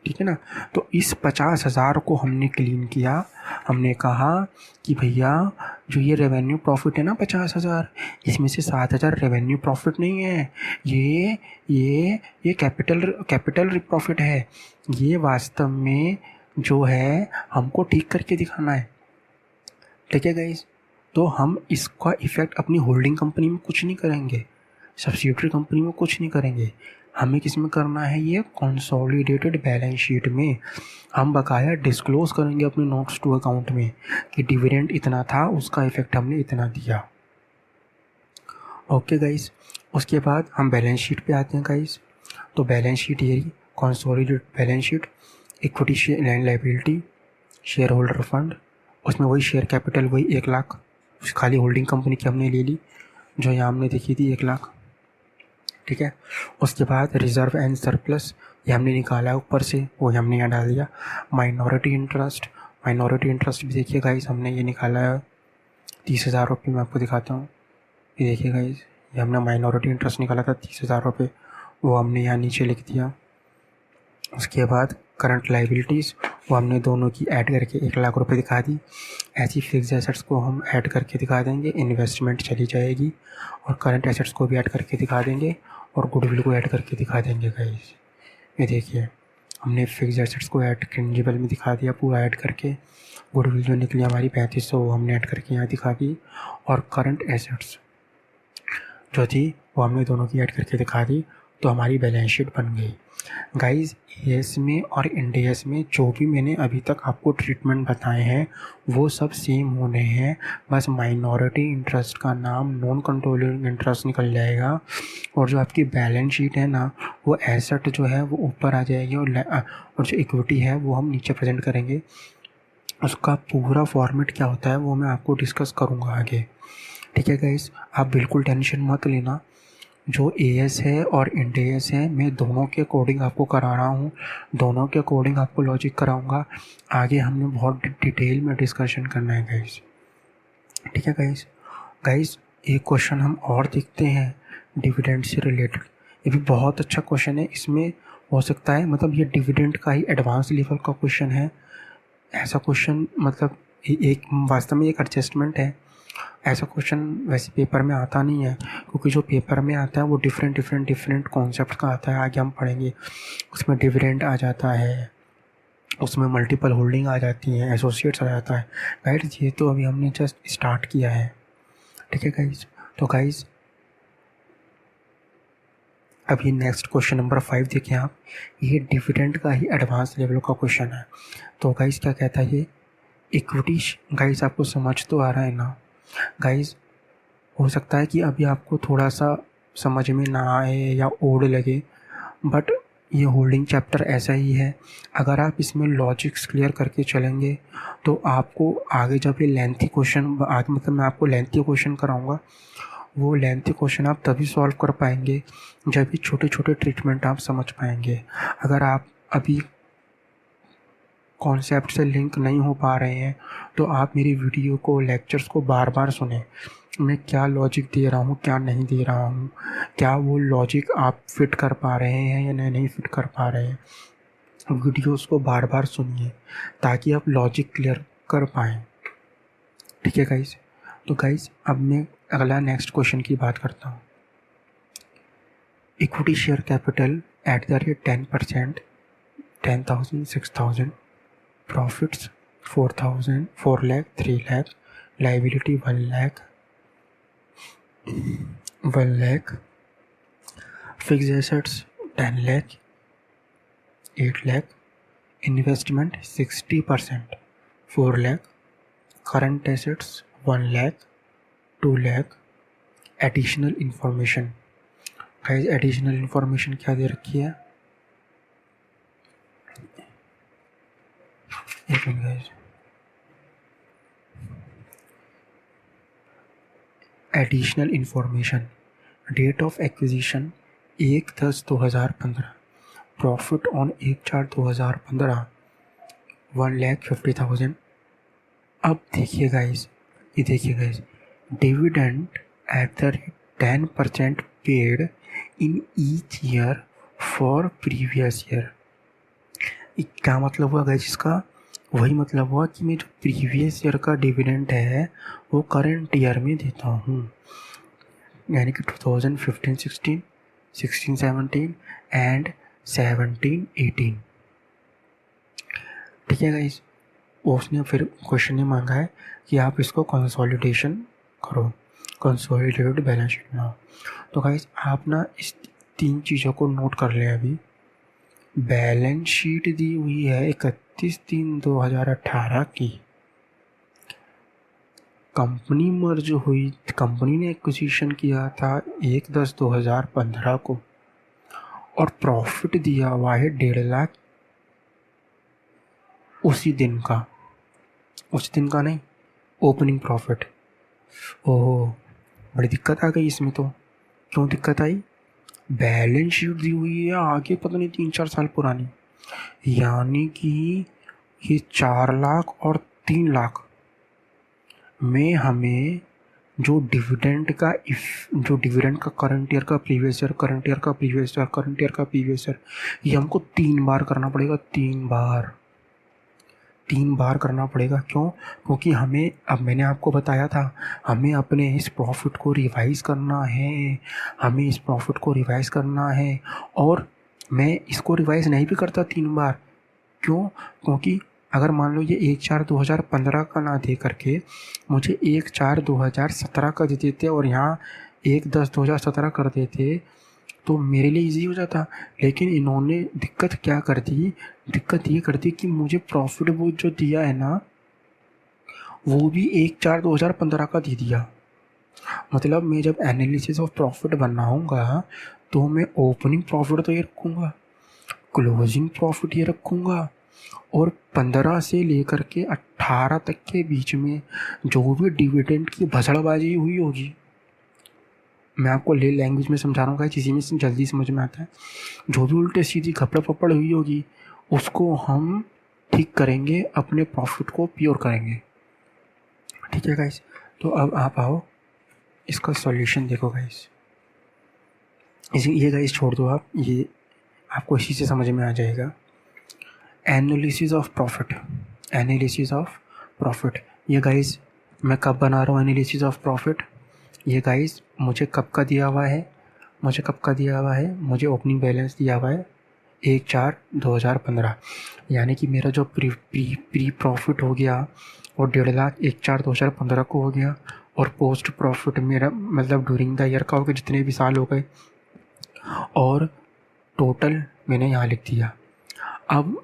ठीक है ना। तो इस 50,000 को हमने क्लीन किया। हमने कहा कि भैया जो ये रेवेन्यू प्रॉफिट है ना 50,000, इसमें से 7,000 रेवेन्यू प्रॉफिट नहीं है, ये कैपिटल प्रॉफिट है। ये वास्तव में जो है हमको ठीक करके दिखाना है, ठीक है गाइस। तो हम इसका इफ़ेक्ट अपनी होल्डिंग कंपनी में कुछ नहीं करेंगे, सब्सिडियरी कंपनी में कुछ नहीं करेंगे, हमें किस में करना है, ये कंसोलिडेटेड बैलेंस शीट में हम बकाया डिस्क्लोज करेंगे अपने नोट्स टू अकाउंट में कि डिविडेंड इतना था, उसका इफेक्ट हमने इतना दिया। ओके गाइस, उसके बाद हम बैलेंस शीट पे आते हैं गाइस। तो बैलेंस शीट ये consolidated balance sheet, equity share land liability, share holder fund, उसमें वही शेयर कैपिटल वही 1,00,000 खाली होल्डिंग कंपनी की हमने ले ली, जो यहाँ हमने देखी थी 1,00,000, ठीक है। उसके बाद रिज़र्व एंड सरप्लस, ये हमने निकाला ऊपर से, वो हमने यहाँ डाल दिया। माइनॉरिटी इंटरेस्ट भी देखिए गाइस, हमने ये निकाला है 30,000 रुपये। मैं आपको दिखाता हूँ, ये देखिए गाइस, ये हमने माइनॉरिटी इंटरेस्ट निकाला था 30,000 रुपये, वो हमने यहाँ नीचे लिख दिया। उसके बाद करंट लाइबिलिटीज़, वो हमने दोनों की ऐड करके 1,00,000 रुपये दिखा दी। ऐसी फिक्स एसेट्स को हम ऐड करके दिखा देंगे, इन्वेस्टमेंट चली जाएगी, और करंट एसेट्स को भी ऐड करके दिखा देंगे, और गुडविल को ऐड करके दिखा देंगे गाइस। ये देखिए, हमने फिक्स एसेट्स को ऐड टेंजिबल में दिखा दिया पूरा ऐड करके, गुडविल जो निकली हमारी 3500 वो हमने ऐड करके यहाँ दिखा दी, और करंट एसेट्स जो थी वो हमने दोनों की ऐड करके दिखा दी। तो हमारी बैलेंस शीट बन गई गाइस। एएस में और इंडियस में जो भी मैंने अभी तक आपको ट्रीटमेंट बताए हैं वो सब सेम होने हैं, बस माइनॉरिटी इंटरेस्ट का नाम नॉन कंट्रोलिंग इंटरेस्ट निकल जाएगा, और जो आपकी बैलेंस शीट है ना, वो एसेट जो है वो ऊपर आ जाएगी, और जो इक्विटी है वो हम नीचे प्रेजेंट करेंगे। उसका पूरा फॉर्मेट क्या होता है वो मैं आपको डिस्कस करूँगा आगे, ठीक है गाइस। आप बिल्कुल टेंशन मत लेना, जो एएस है और इंडेस है मैं दोनों के अकॉर्डिंग आपको करा रहा हूँ, दोनों के अकॉर्डिंग आपको लॉजिक कराऊंगा। आगे हमने बहुत डिटेल में डिस्कशन करना है गाइस, ठीक है गाइस। गाइस एक क्वेश्चन हम और देखते हैं डिविडेंड से रिलेटेड, ये भी बहुत अच्छा क्वेश्चन है। इसमें हो सकता है मतलब ये डिविडेंड का ही एडवांस लेवल का क्वेश्चन है, ऐसा क्वेश्चन मतलब एक वास्तव में एक एडजस्टमेंट है। ऐसा क्वेश्चन वैसे पेपर में आता नहीं है, क्योंकि जो पेपर में आता है वो डिफरेंट कॉन्सेप्ट का आता है, आगे हम पढ़ेंगे। उसमें डिविडेंड आ जाता है, उसमें मल्टीपल होल्डिंग आ जाती है, एसोसिएट्स आ जाता है। गाइस ये तो अभी हमने जस्ट स्टार्ट किया है, ठीक है गाइस। तो गाइस अभी नेक्स्ट क्वेश्चन नंबर 5 देखें आप, ये डिविडेंड का ही एडवांस लेवल का क्वेश्चन है। तो गाइस क्या कहता है ये, इक्विटी, गाइस आपको समझ तो आ रहा है ना गाइस। हो सकता है कि अभी आपको थोड़ा सा समझ में ना आए या ओड लगे, बट ये होल्डिंग चैप्टर ऐसा ही है। अगर आप इसमें लॉजिक्स क्लियर करके चलेंगे तो आपको आगे जब ये लेंथी क्वेश्चन आगे मतलब मैं आपको लेंथी क्वेश्चन कराऊंगा, वो लेंथी क्वेश्चन आप तभी सॉल्व कर पाएंगे जब ये छोटे छोटे ट्रीटमेंट आप समझ पाएंगे। अगर आप अभी कॉन्सेप्ट से लिंक नहीं हो पा रहे हैं तो आप मेरी वीडियो को लेक्चर्स को बार बार सुनें, मैं क्या लॉजिक दे रहा हूँ क्या नहीं दे रहा हूँ, क्या वो लॉजिक आप फिट कर पा रहे हैं या नहीं फिट कर पा रहे हैं। वीडियोस को बार बार सुनिए ताकि आप लॉजिक क्लियर कर पाएँ, ठीक है गाइस। तो गाइस अब मैं अगला नेक्स्ट क्वेश्चन की बात करता हूँ। Equity share capital at the rate 10%, 10,000, 6,000, profits 4,000, 4 lakh, 3 lakh, liability 1 lakh, 1 lakh, fix assets 10 lakh, 8 lakh, investment 60%, 4 lakh, current assets 1 lakh, 2 lakh, additional information. Guys additional information क्या दे रखी है, एक minute guys, additional information date of acquisition 1/10/2015, profit on 1/4/2015 1,50,000। अब देखिए गाइस, ये देखिए guys, dividend eight the rate 10% paid in each year for previous year. क्या मतलब हुआ गाइस इसका? वही मतलब हुआ कि मैं जो प्रीवियस ईयर का डिविडेंड है वो करंट ईयर में देता हूँ, यानी कि 2015-16, 16-17 एंड 17-18। ठीक है गाइस, उसने फिर क्वेश्चन ने मांगा है कि आप इसको कंसोलिडेशन करो, कंसोलिडेटेड बैलेंस शीट बनाओ। तो गाइस आप ना इस 3 चीज़ों को नोट कर लें। अभी बैलेंस शीट दी हुई है 31/3/2018 की, कंपनी मर्ज हुई, कंपनी ने एक्विजिशन किया था 1/10/2015 को, और प्रॉफिट दिया हुआ है 1.5 लाख उसी दिन का, उस दिन का नहीं, ओपनिंग प्रॉफिट। ओहो, बड़ी दिक्कत आ गई इसमें तो। क्यों दिक्कत आई? बैलेंस शीट दी हुई है आगे पता नहीं 3-4 साल पुरानी, यानी कि ये 4 लाख और 3 लाख में हमें जो डिविडेंड का करंट ईयर का प्रीवियस ईयर, करंट ईयर का प्रीवियस ईयर, करंट ईयर का प्रीवियस ईयर, ये हमको 3 बार करना पड़ेगा। 3 बार करना पड़ेगा। क्यों? क्योंकि हमें, अब मैंने आपको बताया था, हमें अपने इस प्रॉफिट को रिवाइज करना है, हमें इस प्रॉफिट को रिवाइज करना है। और मैं इसको रिवाइज नहीं भी करता 3 बार। क्यों? क्योंकि अगर मान लो ये 1/4/2015 का ना दे करके मुझे 1/4/2017 का दे देते और यहाँ 1/10/2017 कर देते तो मेरे लिए इजी हो जाता। लेकिन इन्होंने दिक्कत क्या कर दी? दिक्कत ये कर दी कि मुझे प्रॉफिट वो जो दिया है ना, वो भी 1/4/2015 का दे दिया। मतलब मैं जब एनालिसिस ऑफ प्रॉफिट बनाऊंगा तो मैं ओपनिंग प्रॉफिट तो ये रखूँगा, क्लोजिंग प्रॉफिट ये रखूँगा, और 15 से लेकर के 18 तक के बीच में जो भी डिविडेंड की भसड़बाजी हुई होगी, मैं आपको ले लैंग्वेज में समझा रहा हूँ गाइस, इसी में जल्दी समझ में आता है, जो भी उल्टे सीधी घपड़ पपड़ हुई होगी उसको हम ठीक करेंगे, अपने प्रॉफिट को प्योर करेंगे। ठीक है गाइस, तो अब आप आओ इसका सॉल्यूशन देखो गाइस। ये गाइस छोड़ दो आप, ये आपको इसी से समझ में आ जाएगा। Analysis of profit, analysis of profit, ये गाइस मैं कब बना रहा हूँ एनालिसिस ऑफ प्रॉफिट? ये गाइस मुझे कब का दिया हुआ है? मुझे ओपनिंग बैलेंस दिया हुआ है 1/4/2015, यानी कि मेरा जो प्री प्रॉफिट हो गया वो 1.5 लाख 1/4/2015 को हो गया, और पोस्ट प्रॉफिट मेरा मतलब ड्यूरिंग द ईयर का हो गया, जितने भी साल हो गए, और टोटल मैंने यहाँ लिख दिया। अब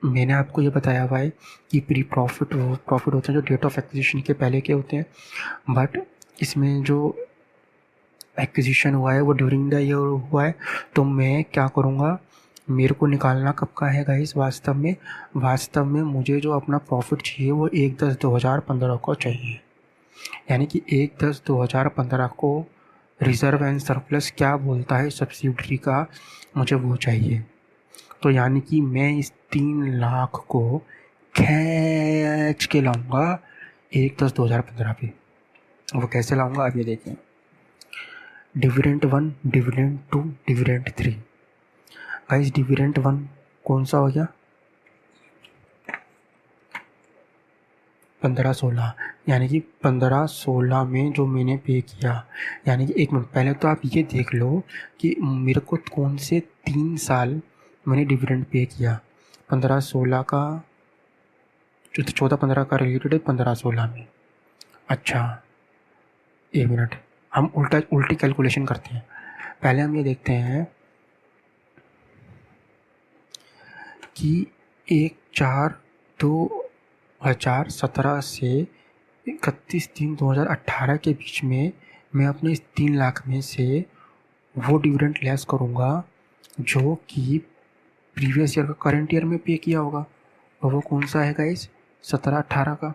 मैंने आपको ये बताया हुआ है कि प्री प्रॉफिट होते हैं जो डेट ऑफ एक्विजिशन के पहले के होते हैं, बट इसमें जो एक्विजिशन हुआ है वो ड्यूरिंग द ईयर हुआ है। तो मैं क्या करूँगा, मेरे को निकालना कब का है गाइस? वास्तव में मुझे जो अपना प्रॉफिट चाहिए वो 1/10/2015 को चाहिए, यानी कि 1/10/2015 को रिजर्व एंड सरप्लस क्या बोलता है सब्सिडरी का, मुझे वो चाहिए। तो यानी कि मैं इस 3 लाख को खींच के लाऊंगा 1/10/2015 पे। वो कैसे लाऊंगा आप ये देखें। Dividend 1, dividend 2, dividend 3। Guys dividend 1 कौन सा हो गया? 15/16, यानी कि 15/16 में जो मैंने पे किया, यानी कि 1 मिनट पहले तो आप ये देख लो कि मेरे को कौन से 3 साल मैंने डिविडेंड पे किया। 15/16 का, 14-15 का रिलेटेड है 15/16 में। अच्छा 1 मिनट, हम उल्टी कैलकुलेशन करते हैं। पहले हम ये देखते हैं कि 1/4/2017 से 31/3/2018 के बीच में मैं अपने इस 3 लाख में से वो डिविडेंड लेस करूँगा जो कि प्रीवियस ईयर का करंट ईयर में पे किया होगा। और वो कौन सा है गाइस? 17-18 का।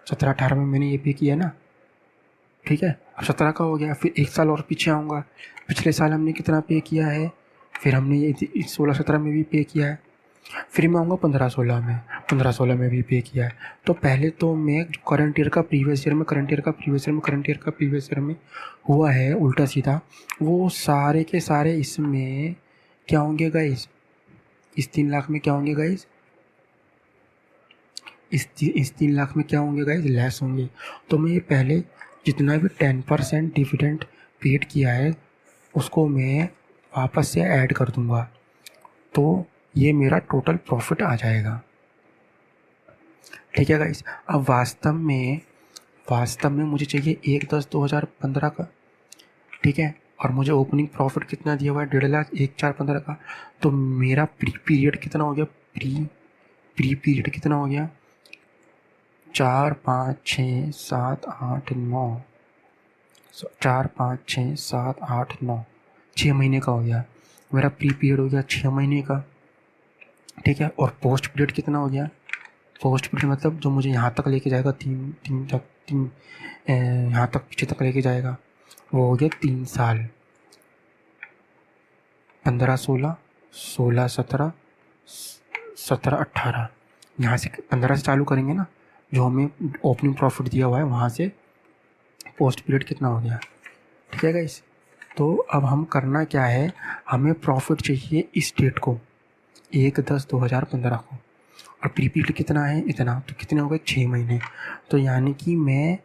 17-18 में मैंने ये पे किया ना, ठीक है, अब 17 का हो गया। फिर 1 साल और पीछे आऊँगा, पिछले साल हमने कितना पे किया है, फिर हमने ये 16-17 में भी पे किया है। फिर मैं आऊँगा 15-16 में, 15-16 में भी पे किया है। तो पहले तो मैं करंट ईयर का प्रीवियस ईयर में, करंट ईयर का प्रीवियस ईयर में, करंट ईयर का प्रीवियस ईयर में हुआ है उल्टा सीधा, वो सारे के सारे इसमें क्या होंगे गाइस, इस 3 लाख में क्या होंगे गाइस, इस 3 लाख में क्या होंगे गाइस, लेस होंगे। तो मैं ये पहले जितना भी 10% डिविडेंड पेड किया है उसको मैं वापस से ऐड कर दूंगा, तो ये मेरा टोटल प्रॉफिट आ जाएगा। ठीक है गाइस, अब वास्तव में मुझे चाहिए 1/10/2015 का, ठीक है, और मुझे ओपनिंग प्रॉफिट कितना दिया हुआ है, 1.5 लाख 1/4/15 का। तो मेरा प्री पीरियड कितना हो गया, प्री पीरियड कितना हो गया, 4 5 6 7 8 9, 4 5 6 7 8 9, 6 महीने का हो गया मेरा प्री पीरियड, हो गया 6 महीने का। ठीक है, और पोस्ट पीरियड कितना हो गया, पोस्ट पीरियड मतलब जो मुझे यहाँ तक लेके जाएगा, यहाँ तक पीछे तक लेके जाएगा, वो हो गया 3 साल। 15-16, 16-17, 17-18, यहाँ से 15 से चालू करेंगे ना, जो हमें ओपनिंग प्रॉफिट दिया हुआ है वहाँ से पोस्ट पीरियड कितना हो गया। ठीक है गाइस, तो अब हम करना क्या है, हमें प्रॉफिट चाहिए इस डेट को, 1/10/2015 को, और प्री पीरियड कितना है, इतना, तो कितने हो गए, 6 महीने। तो यानी कि मैं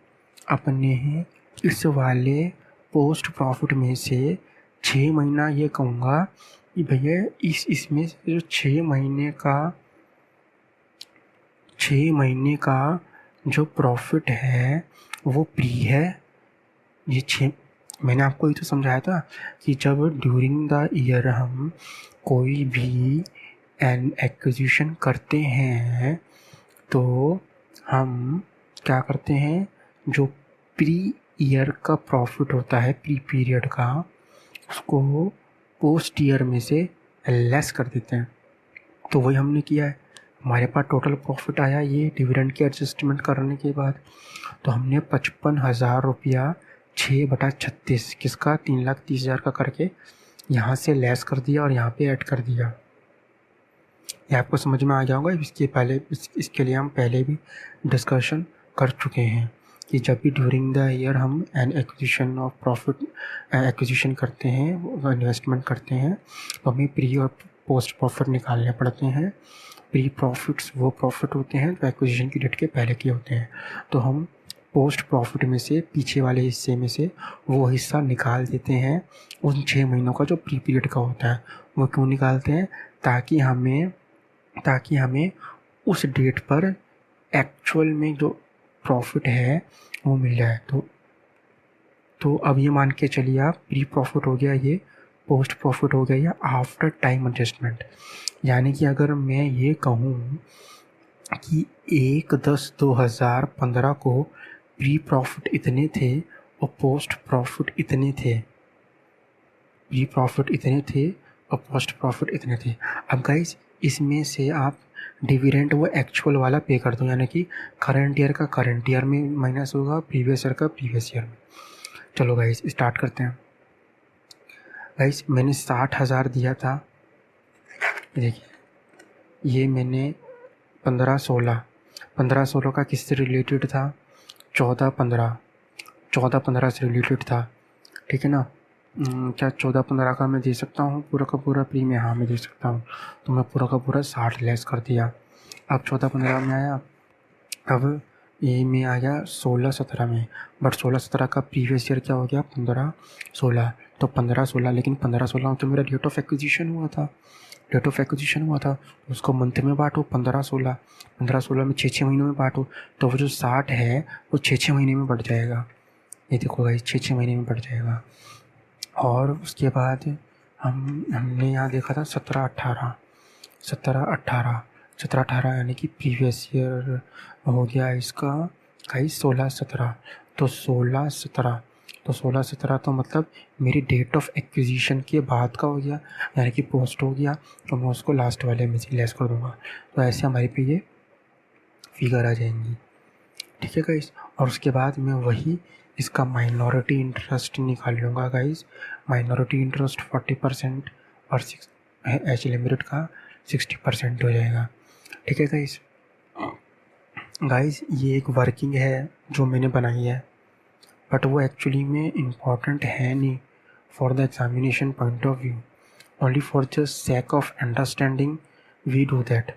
अपने इस वाले पोस्ट प्रॉफिट में से 6 महीना ये कहूँगा कि भैया इसमें से जो 6 महीने का जो प्रॉफिट है वो प्री है। ये 6, मैंने आपको ये तो समझाया था कि जब ड्यूरिंग द ईयर हम कोई भी एन एक्विजिशन करते हैं तो हम क्या करते हैं, जो प्री ईयर का प्रॉफिट होता है, प्री पीरियड का, उसको पोस्ट ईयर में से लेस कर देते हैं। तो वही हमने किया है, हमारे पास टोटल प्रॉफिट आया ये डिविडेंड की एडजस्टमेंट करने के बाद, तो हमने 55,000 रुपया 6/36 किसका, 3,30,000 का करके यहाँ से लेस कर दिया और यहाँ पे ऐड कर दिया। ये आपको समझ में आ गया होगा। इसके लिए हम पहले भी डिस्कशन कर चुके हैं कि जब भी ड्यूरिंग द ईयर हम N acquisition of profit acquisition करते हैं, इन्वेस्टमेंट करते हैं, तो हमें प्री और पोस्ट प्रॉफिट निकालने पड़ते हैं। प्री प्रॉफिट्स वो प्रॉफिट होते हैं जो एक्विजिशन की डेट के पहले के होते हैं, तो हम पोस्ट प्रॉफिट में से पीछे वाले हिस्से में से वो हिस्सा निकाल देते हैं उन 6 महीनों का जो प्री पीरियड का होता है। वो क्यों निकालते हैं, ताकि हमें उस डेट पर एक्चुअल में जो प्रॉफिट है वो मिल जाए। तो अब ये मान के चलिए आप, प्री प्रॉफिट हो गया ये, पोस्ट प्रॉफिट हो गया या आफ्टर टाइम एडजस्टमेंट। यानी कि अगर मैं ये कहूँ कि 1/10/2015 को प्री प्रॉफिट इतने थे और पोस्ट प्रॉफिट इतने थे, प्री प्रॉफिट इतने थे और पोस्ट प्रॉफिट इतने थे। अब गाइस इसमें से आप डिविडेंड वो एक्चुअल वाला पे कर दो, यानी कि करंट ईयर का करंट ईयर में माइनस होगा, प्रीवियस ईयर का प्रीवियस ईयर में। चलो गाइस स्टार्ट करते हैं। गाइस मैंने 60,000 दिया था, देखिए ये मैंने 15-16 का किससे रिलेटेड था, 14-15 से रिलेटेड था। ठीक है ना, क्या 14-15 का मैं दे सकता हूँ पूरा का पूरा प्री में, हाँ मैं दे सकता हूँ। तो मैं पूरा का पूरा 60 लेस कर दिया। अब 14-15 में आया, अब ये में आ गया 16-17 में, बट 16-17 का प्रीवियस ईयर क्या हो गया, 15-16। तो 15-16, लेकिन 15-16 तो मेरा डेट ऑफ एक्विजिशन हुआ था, उसको मंथ में बांटो, 15-16 में 6 महीनों में बांटो, तो वो जो 60 है वो 6 महीने में बढ़ जाएगा। ये देखो भाई 6 महीने में बढ़ जाएगा। और उसके बाद हमने यहाँ देखा था 17-18 यानी कि प्रीवियस ईयर हो गया इसका कहीं 16-17। तो 16-17 तो मतलब मेरी डेट ऑफ एक्विजिशन के बाद का हो गया, यानी कि पोस्ट हो गया, तो मैं उसको लास्ट वाले में से लेस कर दूँगा। तो ऐसे हमारे पे ये फिगर आ जाएंगी। ठीक है गाइस, और उसके बाद मैं वही इसका माइनॉरिटी इंटरेस्ट निकाल लूँगा गाइस। माइनॉरिटी इंटरेस्ट 40% और एच लिमिटेड का 60% हो जाएगा। ठीक है गाइस। गाइस ये एक वर्किंग है जो मैंने बनाई है, बट वो एक्चुअली में इम्पॉर्टेंट है नहीं for the examination point of view, only for just sake of understanding we do that.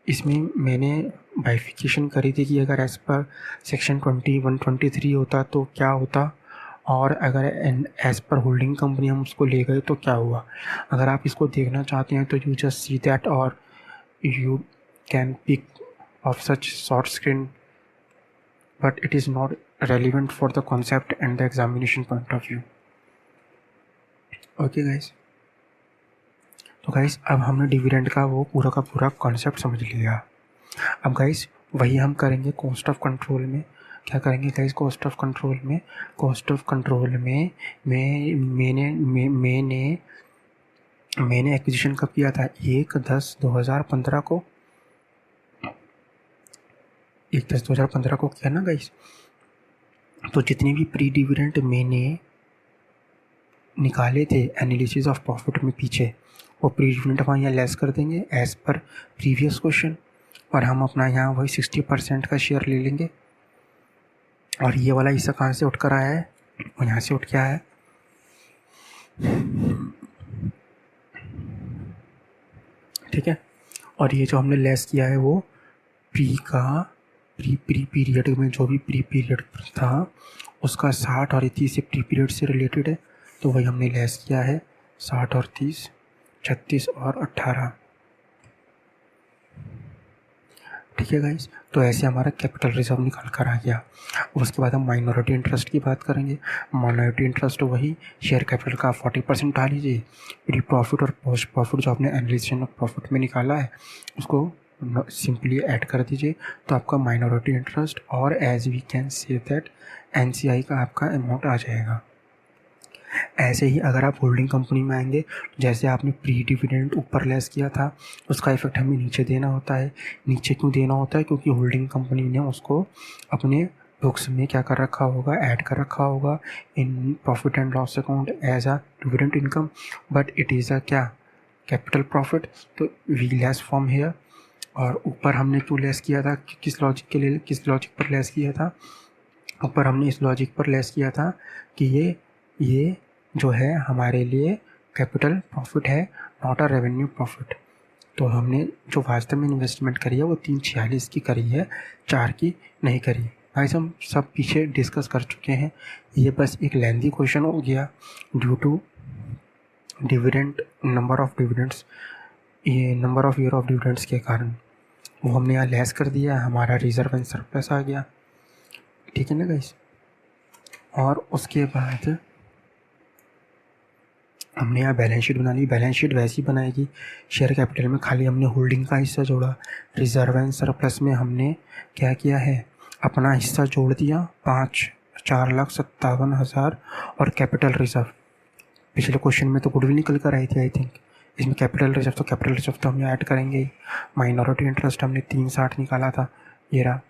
इसमें मैंने बाइफिकेशन करी थी कि अगर एज पर सेक्शन 2123 होता तो क्या होता, और अगर एज पर होल्डिंग कंपनी हम उसको ले गए तो क्या हुआ। अगर आप इसको देखना चाहते हैं तो यू जस्ट सी दैट, और you can pick of such short screen, but it is not relevant for the concept and the examination point of view. Okay guys, तो गाइस अब हमने डिविडेंड का वो पूरा का पूरा कॉन्सेप्ट समझ लिया। अब गाइस वही हम करेंगे कॉस्ट ऑफ कंट्रोल में। क्या करेंगे गाइस कॉस्ट ऑफ कंट्रोल में? कॉस्ट ऑफ कंट्रोल में मैंने एक्विजिशन कब किया था? 1/10/2015 को, 1/10/2015 को किया ना गाइस। तो जितने भी प्री डिविडेंड मैंने निकाले थे एनालिसिस ऑफ प्रॉफिट में पीछे, वो प्री डिविडेंड हम यहाँ लेस कर देंगे एज पर प्रीवियस क्वेश्चन, और हम अपना यहाँ वही 60% का शेयर ले लेंगे। और ये वाला हिस्सा कहाँ से उठ कर आया है? और यहाँ से उठ के आया है। ठीक है, और ये जो हमने लेस किया है वो प्री पीरियड में जो भी प्री पीरियड था उसका 60 और 30 से प्री पीरियड से रिलेटेड है, तो वही हमने लेस किया है। 60 और 30, 36 और 18। ठीक है गाइस, तो ऐसे हमारा कैपिटल रिजर्व निकल कर आ गया। उसके बाद हम माइनॉरिटी इंटरेस्ट की बात करेंगे। माइनॉरिटी इंटरेस्ट वही शेयर कैपिटल का 40% उठा लीजिए, प्री प्रॉफिट और पोस्ट प्रॉफिट जो आपने एनालिसिस ऑफ प्रॉफिट में निकाला है उसको सिंपली ऐड कर दीजिए, तो आपका माइनॉरिटी इंटरेस्ट और as we can say that NCI का आपका अमाउंट आ जाएगा। ऐसे ही अगर आप होल्डिंग कंपनी में आएंगे, जैसे आपने प्री डिविडेंड ऊपर लेस किया था उसका इफेक्ट हमें नीचे देना होता है। नीचे क्यों देना होता है? क्योंकि होल्डिंग कंपनी ने उसको अपने बुक्स में क्या कर रखा होगा, ऐड कर रखा होगा in profit and loss account as a dividend income, but it is a क्या, कैपिटल प्रॉफिट। तो वी लेस फ्रॉम हेयर। और ऊपर हमने क्यों लेस किया था, किस लॉजिक के लिए, किस लॉजिक पर लेस किया था? ऊपर हमने इस लॉजिक पर लेस किया था कि ये जो है हमारे लिए कैपिटल प्रॉफिट है, नॉट अ रेवेन्यू प्रॉफिट। तो हमने जो वास्तव में इन्वेस्टमेंट करी है वो 346 की करी है, 4 की नहीं करी। भाई हम सब पीछे डिस्कस कर चुके हैं, ये बस एक लेंथी क्वेश्चन हो गया due to dividend, number of dividends, ये number of year of dividends के कारण वो हमने यहाँ लेस कर दिया, हमारा रिजर्व एंड सरप्लस आ गया। ठीक है ना गाइस। और उसके बाद हमने यहाँ बैलेंस शीट बना ली। बैलेंस शीट वैसी बनाएगी, शेयर कैपिटल में खाली हमने होल्डिंग का हिस्सा जोड़ा, रिजर्व एंड सरप्लस में हमने क्या किया है, अपना हिस्सा जोड़ दिया 4,57,000 और कैपिटल रिजर्व। पिछले क्वेश्चन में तो गुडविल निकल कर आई थी आई थिंक, इसमें कैपिटल रिजर्व तो हम ऐड करेंगे ही। माइनॉरिटी इंटरेस्ट हमने 360 निकाला था, ये रहा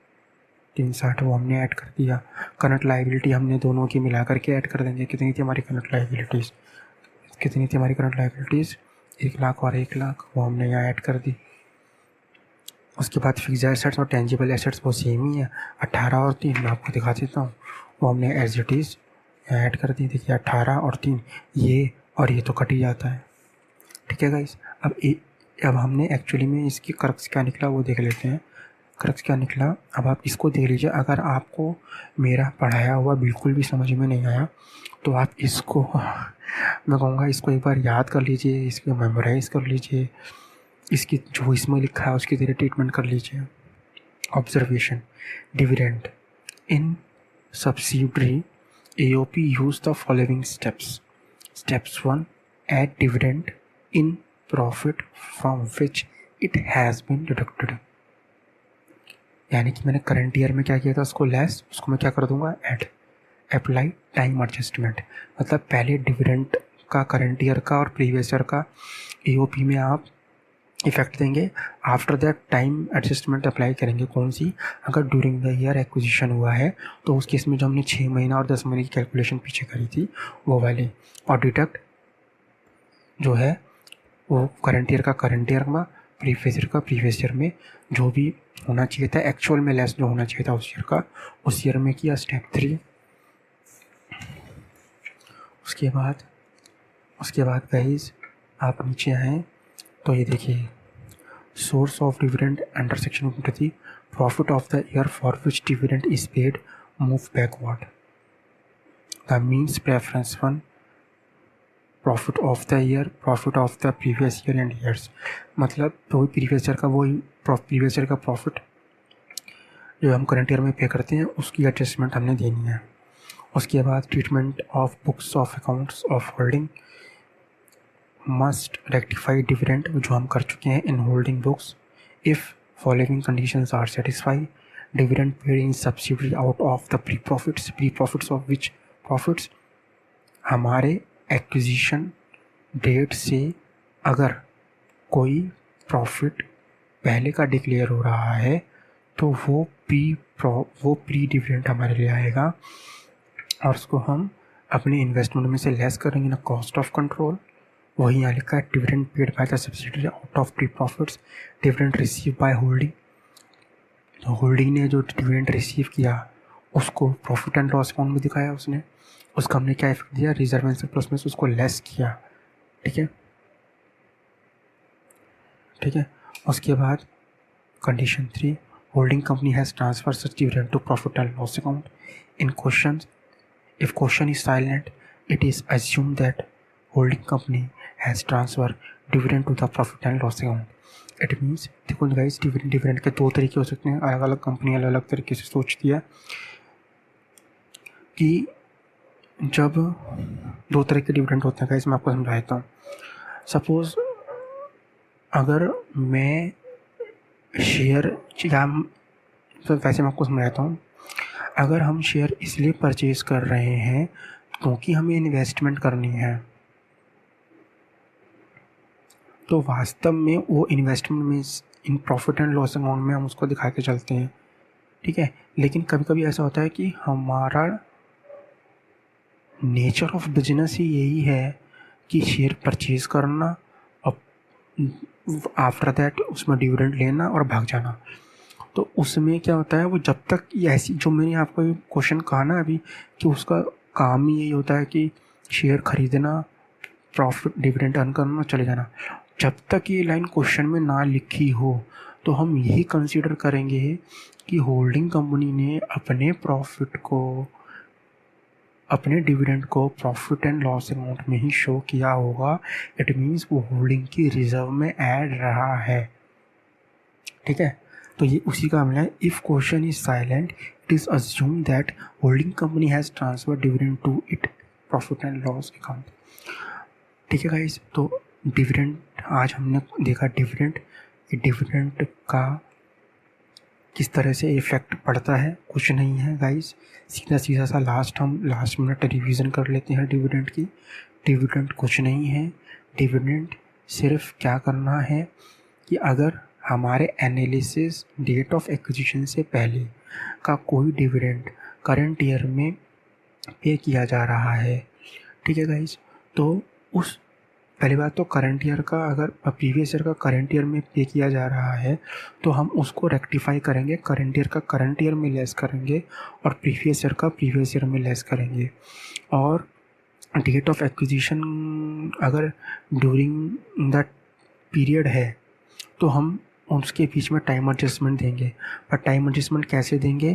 360, वो हमने ऐड कर दिया। करंट लाइबिलिटी हमने दोनों की मिला करके ऐड कर देंगे। कितनी थी हमारी करंट लाइबिलिटीज़, 1 लाख और 1 लाख, वो हमने यहाँ ऐड कर दी। उसके बाद फिक्स्ड एसेट्स और टेंजिबल एसेट्स वो सेम ही है, 18 और 3, मैं आपको दिखा देता हूँ, वो हमने एज इट इज़ ऐड कर दी। देखिए 18 और 3, ये और ये तो कट ही जाता है। ठीक है गाइस। अब हमने एक्चुअली में इसकी क्रक्स क्या निकला वो देख लेते हैं। क्रक्स क्या निकला, अब आप इसको देख लीजिए। अगर आपको मेरा पढ़ाया हुआ बिल्कुल भी समझ में नहीं आया तो आप इसको, मैं कहूँगा इसको एक बार याद कर लीजिए, इसको मेमोराइज़ कर लीजिए, इसकी जो इसमें लिखा है उसकी तरह ट्रीटमेंट कर लीजिए। Observation, dividend in subsidiary AOP use the following steps. Steps 1, add dividend in profit from which it has been deducted. यानी कि मैंने करंट ईयर में क्या किया था उसको लेस, उसको मैं क्या कर दूंगा, ऐड। अप्लाई टाइम एडजस्टमेंट, मतलब पहले डिविडेंड का करंट ईयर का और प्रीवियस ईयर का AOP में आप इफेक्ट देंगे। After that time adjustment apply करेंगे कौन सी, अगर ड्यूरिंग द ईयर एक्विजिशन हुआ है तो उस केस में जो हमने 6 महीना और 10 महीने की कैलकुलेशन पीछे करी थी वो वाली, और डिडक्ट जो है वो करंट ईयर का करंट ईयर में, प्रीवियस ईयर का प्रीवियस ईयर में, जो भी होना चाहिए था एक्चुअल में लेस जो होना चाहिए था उस ईयर का, उस ईयर में किया स्टेप 3। उसके बाद गाइस आप नीचे आएँ तो ये देखिए source of dividend under section 23, profit of the year for which dividend is paid move backward, the means preference 1, profit of the year, profit of the previous year and years, मतलब वही previous year का वही previous year का profit जो हम current year में पे करते हैं उसकी एडजस्टमेंट हमने देनी है। उसके बाद treatment of books of accounts of holding must rectify dividend जो हम कर चुके हैं in holding books if following conditions are satisfy, dividend paid in subsidy out of the pre profits of which profits, हमारे एक्विजिशन डेट से अगर कोई profit पहले का डिक्लेयर हो रहा है तो वो प्री डिविडेंड हमारे लिए आएगा और उसको हम अपने इन्वेस्टमेंट में से लेस करेंगे ना कॉस्ट ऑफ कंट्रोल। वही यहाँ लिखा है dividend paid by the subsidiary out of pre profits, dividend receive by holding, तो होल्डिंग ने जो डिविडेंड रिसीव किया उसको प्रॉफिट एंड लॉस अकाउंट में दिखाया उसने, उसका हमने क्या इफेक्ट दिया, रिजर्व एंड सरप्लस में से उसको लेस किया। ठीक है। उसके बाद condition 3, holding company has transfer such dividend to profit and loss account in question, if question is silent it is assume that holding company has transfer dividend to the profit and loss account. It means देखो guys dividend के दो तरीके हो सकते हैं, अलग अलग company अलग अलग तरीके से सोचती है कि जब दो तरह के डिविडेंड होते हैं गाइस मैं आपको समझाता हूँ। सपोज अगर मैं शेयर या तो वैसे मैं आपको समझाता हूँ, अगर हम शेयर इसलिए परचेज कर रहे हैं क्योंकि हमें इन्वेस्टमेंट करनी है तो वास्तव में वो इन्वेस्टमेंट में इन प्रॉफिट एंड लॉस अकाउंट में हम उसको दिखा के चलते हैं। ठीक है, लेकिन कभी कभी ऐसा होता है कि हमारा नेचर ऑफ बिजनेस ही यही है कि शेयर परचेज करना और आफ्टर दैट उसमें डिविडेंड लेना और भाग जाना। तो उसमें क्या होता है वो जब तक ये ऐसी जो मैंने आपको क्वेश्चन कहा ना अभी कि उसका काम ही यही होता है कि शेयर खरीदना, प्रॉफिट डिविडेंड अर्न करना, चले जाना, जब तक ये लाइन क्वेश्चन में ना लिखी हो तो हम यही कंसीडर करेंगे कि होल्डिंग कंपनी ने अपने प्रॉफिट को, अपने डिविडेंड को प्रॉफिट एंड लॉस अकाउंट में ही शो किया होगा। इट मीन्स वो होल्डिंग की रिजर्व में ऐड रहा है। ठीक है, तो ये उसी का मामला है। If question is silent it is assume that holding company has transfer dividend to it profit and loss account. ठीक है गाइस, तो डिविडेंड आज हमने देखा डिविडेंड का किस तरह से इफ़ेक्ट पड़ता है, कुछ नहीं है गाइस, सीधा सा लास्ट मिनट रिवीजन कर लेते हैं डिविडेंड की। डिविडेंड कुछ नहीं है, डिविडेंड सिर्फ क्या करना है कि अगर हमारे एनालिसिस डेट ऑफ एक्विजिशन से पहले का कोई डिविडेंड करंट ईयर में पे किया जा रहा है, ठीक है गाइस, तो उस पहली बात तो करंट ईयर का अगर प्रीवियस ईयर का करंट ईयर में पे किया जा रहा है तो हम उसको रेक्टिफाई करेंगे, करंट ईयर का करंट ईयर में लेस करेंगे और प्रीवियस ईयर का प्रीवियस ईयर में लेस करेंगे। और डेट ऑफ एक्विजिशन अगर ड्यूरिंग द पीरियड है तो हम उसके बीच में टाइम एडजस्टमेंट देंगे। पर टाइम एडजस्टमेंट कैसे देंगे,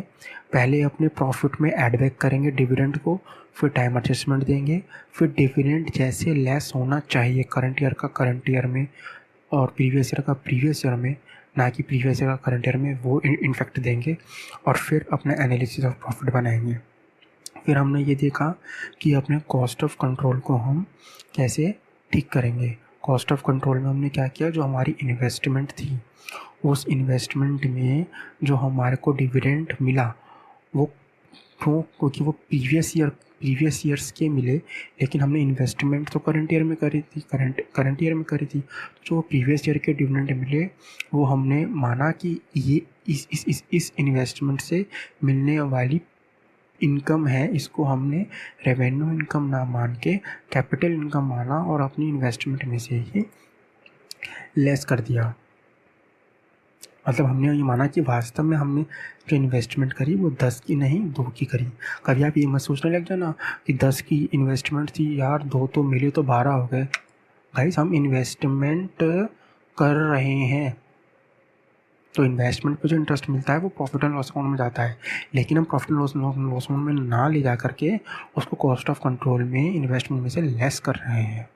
पहले अपने प्रॉफिट में ऐड बैक करेंगे डिविडेंड को, फिर टाइम एडजस्टमेंट देंगे, फिर डिविडेंड जैसे लेस होना चाहिए करंट ईयर का करंट ईयर में और प्रीवियस ईयर का प्रीवियस ईयर में, ना कि प्रीवियस ईयर का करंट ईयर में, वो इनफेक्ट देंगे और फिर अपना एनालिसिस ऑफ प्रॉफिट बनाएंगे। फिर हमने ये देखा कि अपने कॉस्ट ऑफ कंट्रोल को हम कैसे ठीक करेंगे। कॉस्ट ऑफ कंट्रोल में हमने क्या किया, जो हमारी इन्वेस्टमेंट थी उस इन्वेस्टमेंट में जो हमारे को डिविडेंड मिला वो क्योंकि वो प्रीवियस प्रीवियस ईयर्स के मिले, लेकिन हमने इन्वेस्टमेंट तो करंट ईयर में करी थी, करंट ईयर में करी थी, तो जो प्रीवियस ईयर के डिविडेंड मिले वो हमने माना कि ये इस इन्वेस्टमेंट से मिलने वाली इनकम है, इसको हमने रेवेन्यू इनकम ना मान के कैपिटल इनकम माना और अपनी इन्वेस्टमेंट में से ही लेस कर दिया। मतलब हमने ये माना कि वास्तव में हमने जो इन्वेस्टमेंट करी वो 10 की नहीं 2 की करी। कभी आप ये मत सोचने लग जाना कि 10 की इन्वेस्टमेंट थी यार, 2 तो मिले तो 12 हो गए। गाइस हम इन्वेस्टमेंट कर रहे हैं, तो इन्वेस्टमेंट पे जो इंटरेस्ट मिलता है वो प्रॉफिट एंड लॉस अकाउंट में जाता है, लेकिन हम प्रॉफिट एंड लॉस अकाउंट में ना ले जा करके उसको कॉस्ट ऑफ कंट्रोल में इन्वेस्टमेंट में से लेस कर रहे हैं।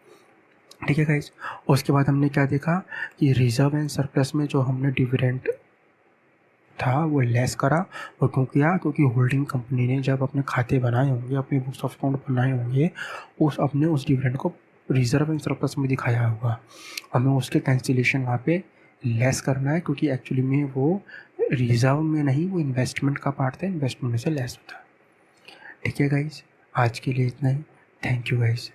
ठीक है गाइस। उसके बाद हमने क्या देखा कि रिजर्व एंड सरप्लस में जो हमने डिविडेंड था वो लेस करा। और क्यों किया? क्योंकि होल्डिंग कंपनी ने जब अपने खाते बनाए होंगे, अपने बुक्स ऑफ अकाउंट बनाए होंगे, उस डिविडेंड को रिजर्व एंड सरप्लस में दिखाया होगा। हमें उसके कैंसिलेशन वहाँ पे लेस करना है, क्योंकि एक्चुअली में वो रिजर्व में नहीं, वो इन्वेस्टमेंट का पार्ट था, इन्वेस्टमेंट में से लेस होता है। ठीक है गाइस, आज के लिए इतना ही। Thank you guys.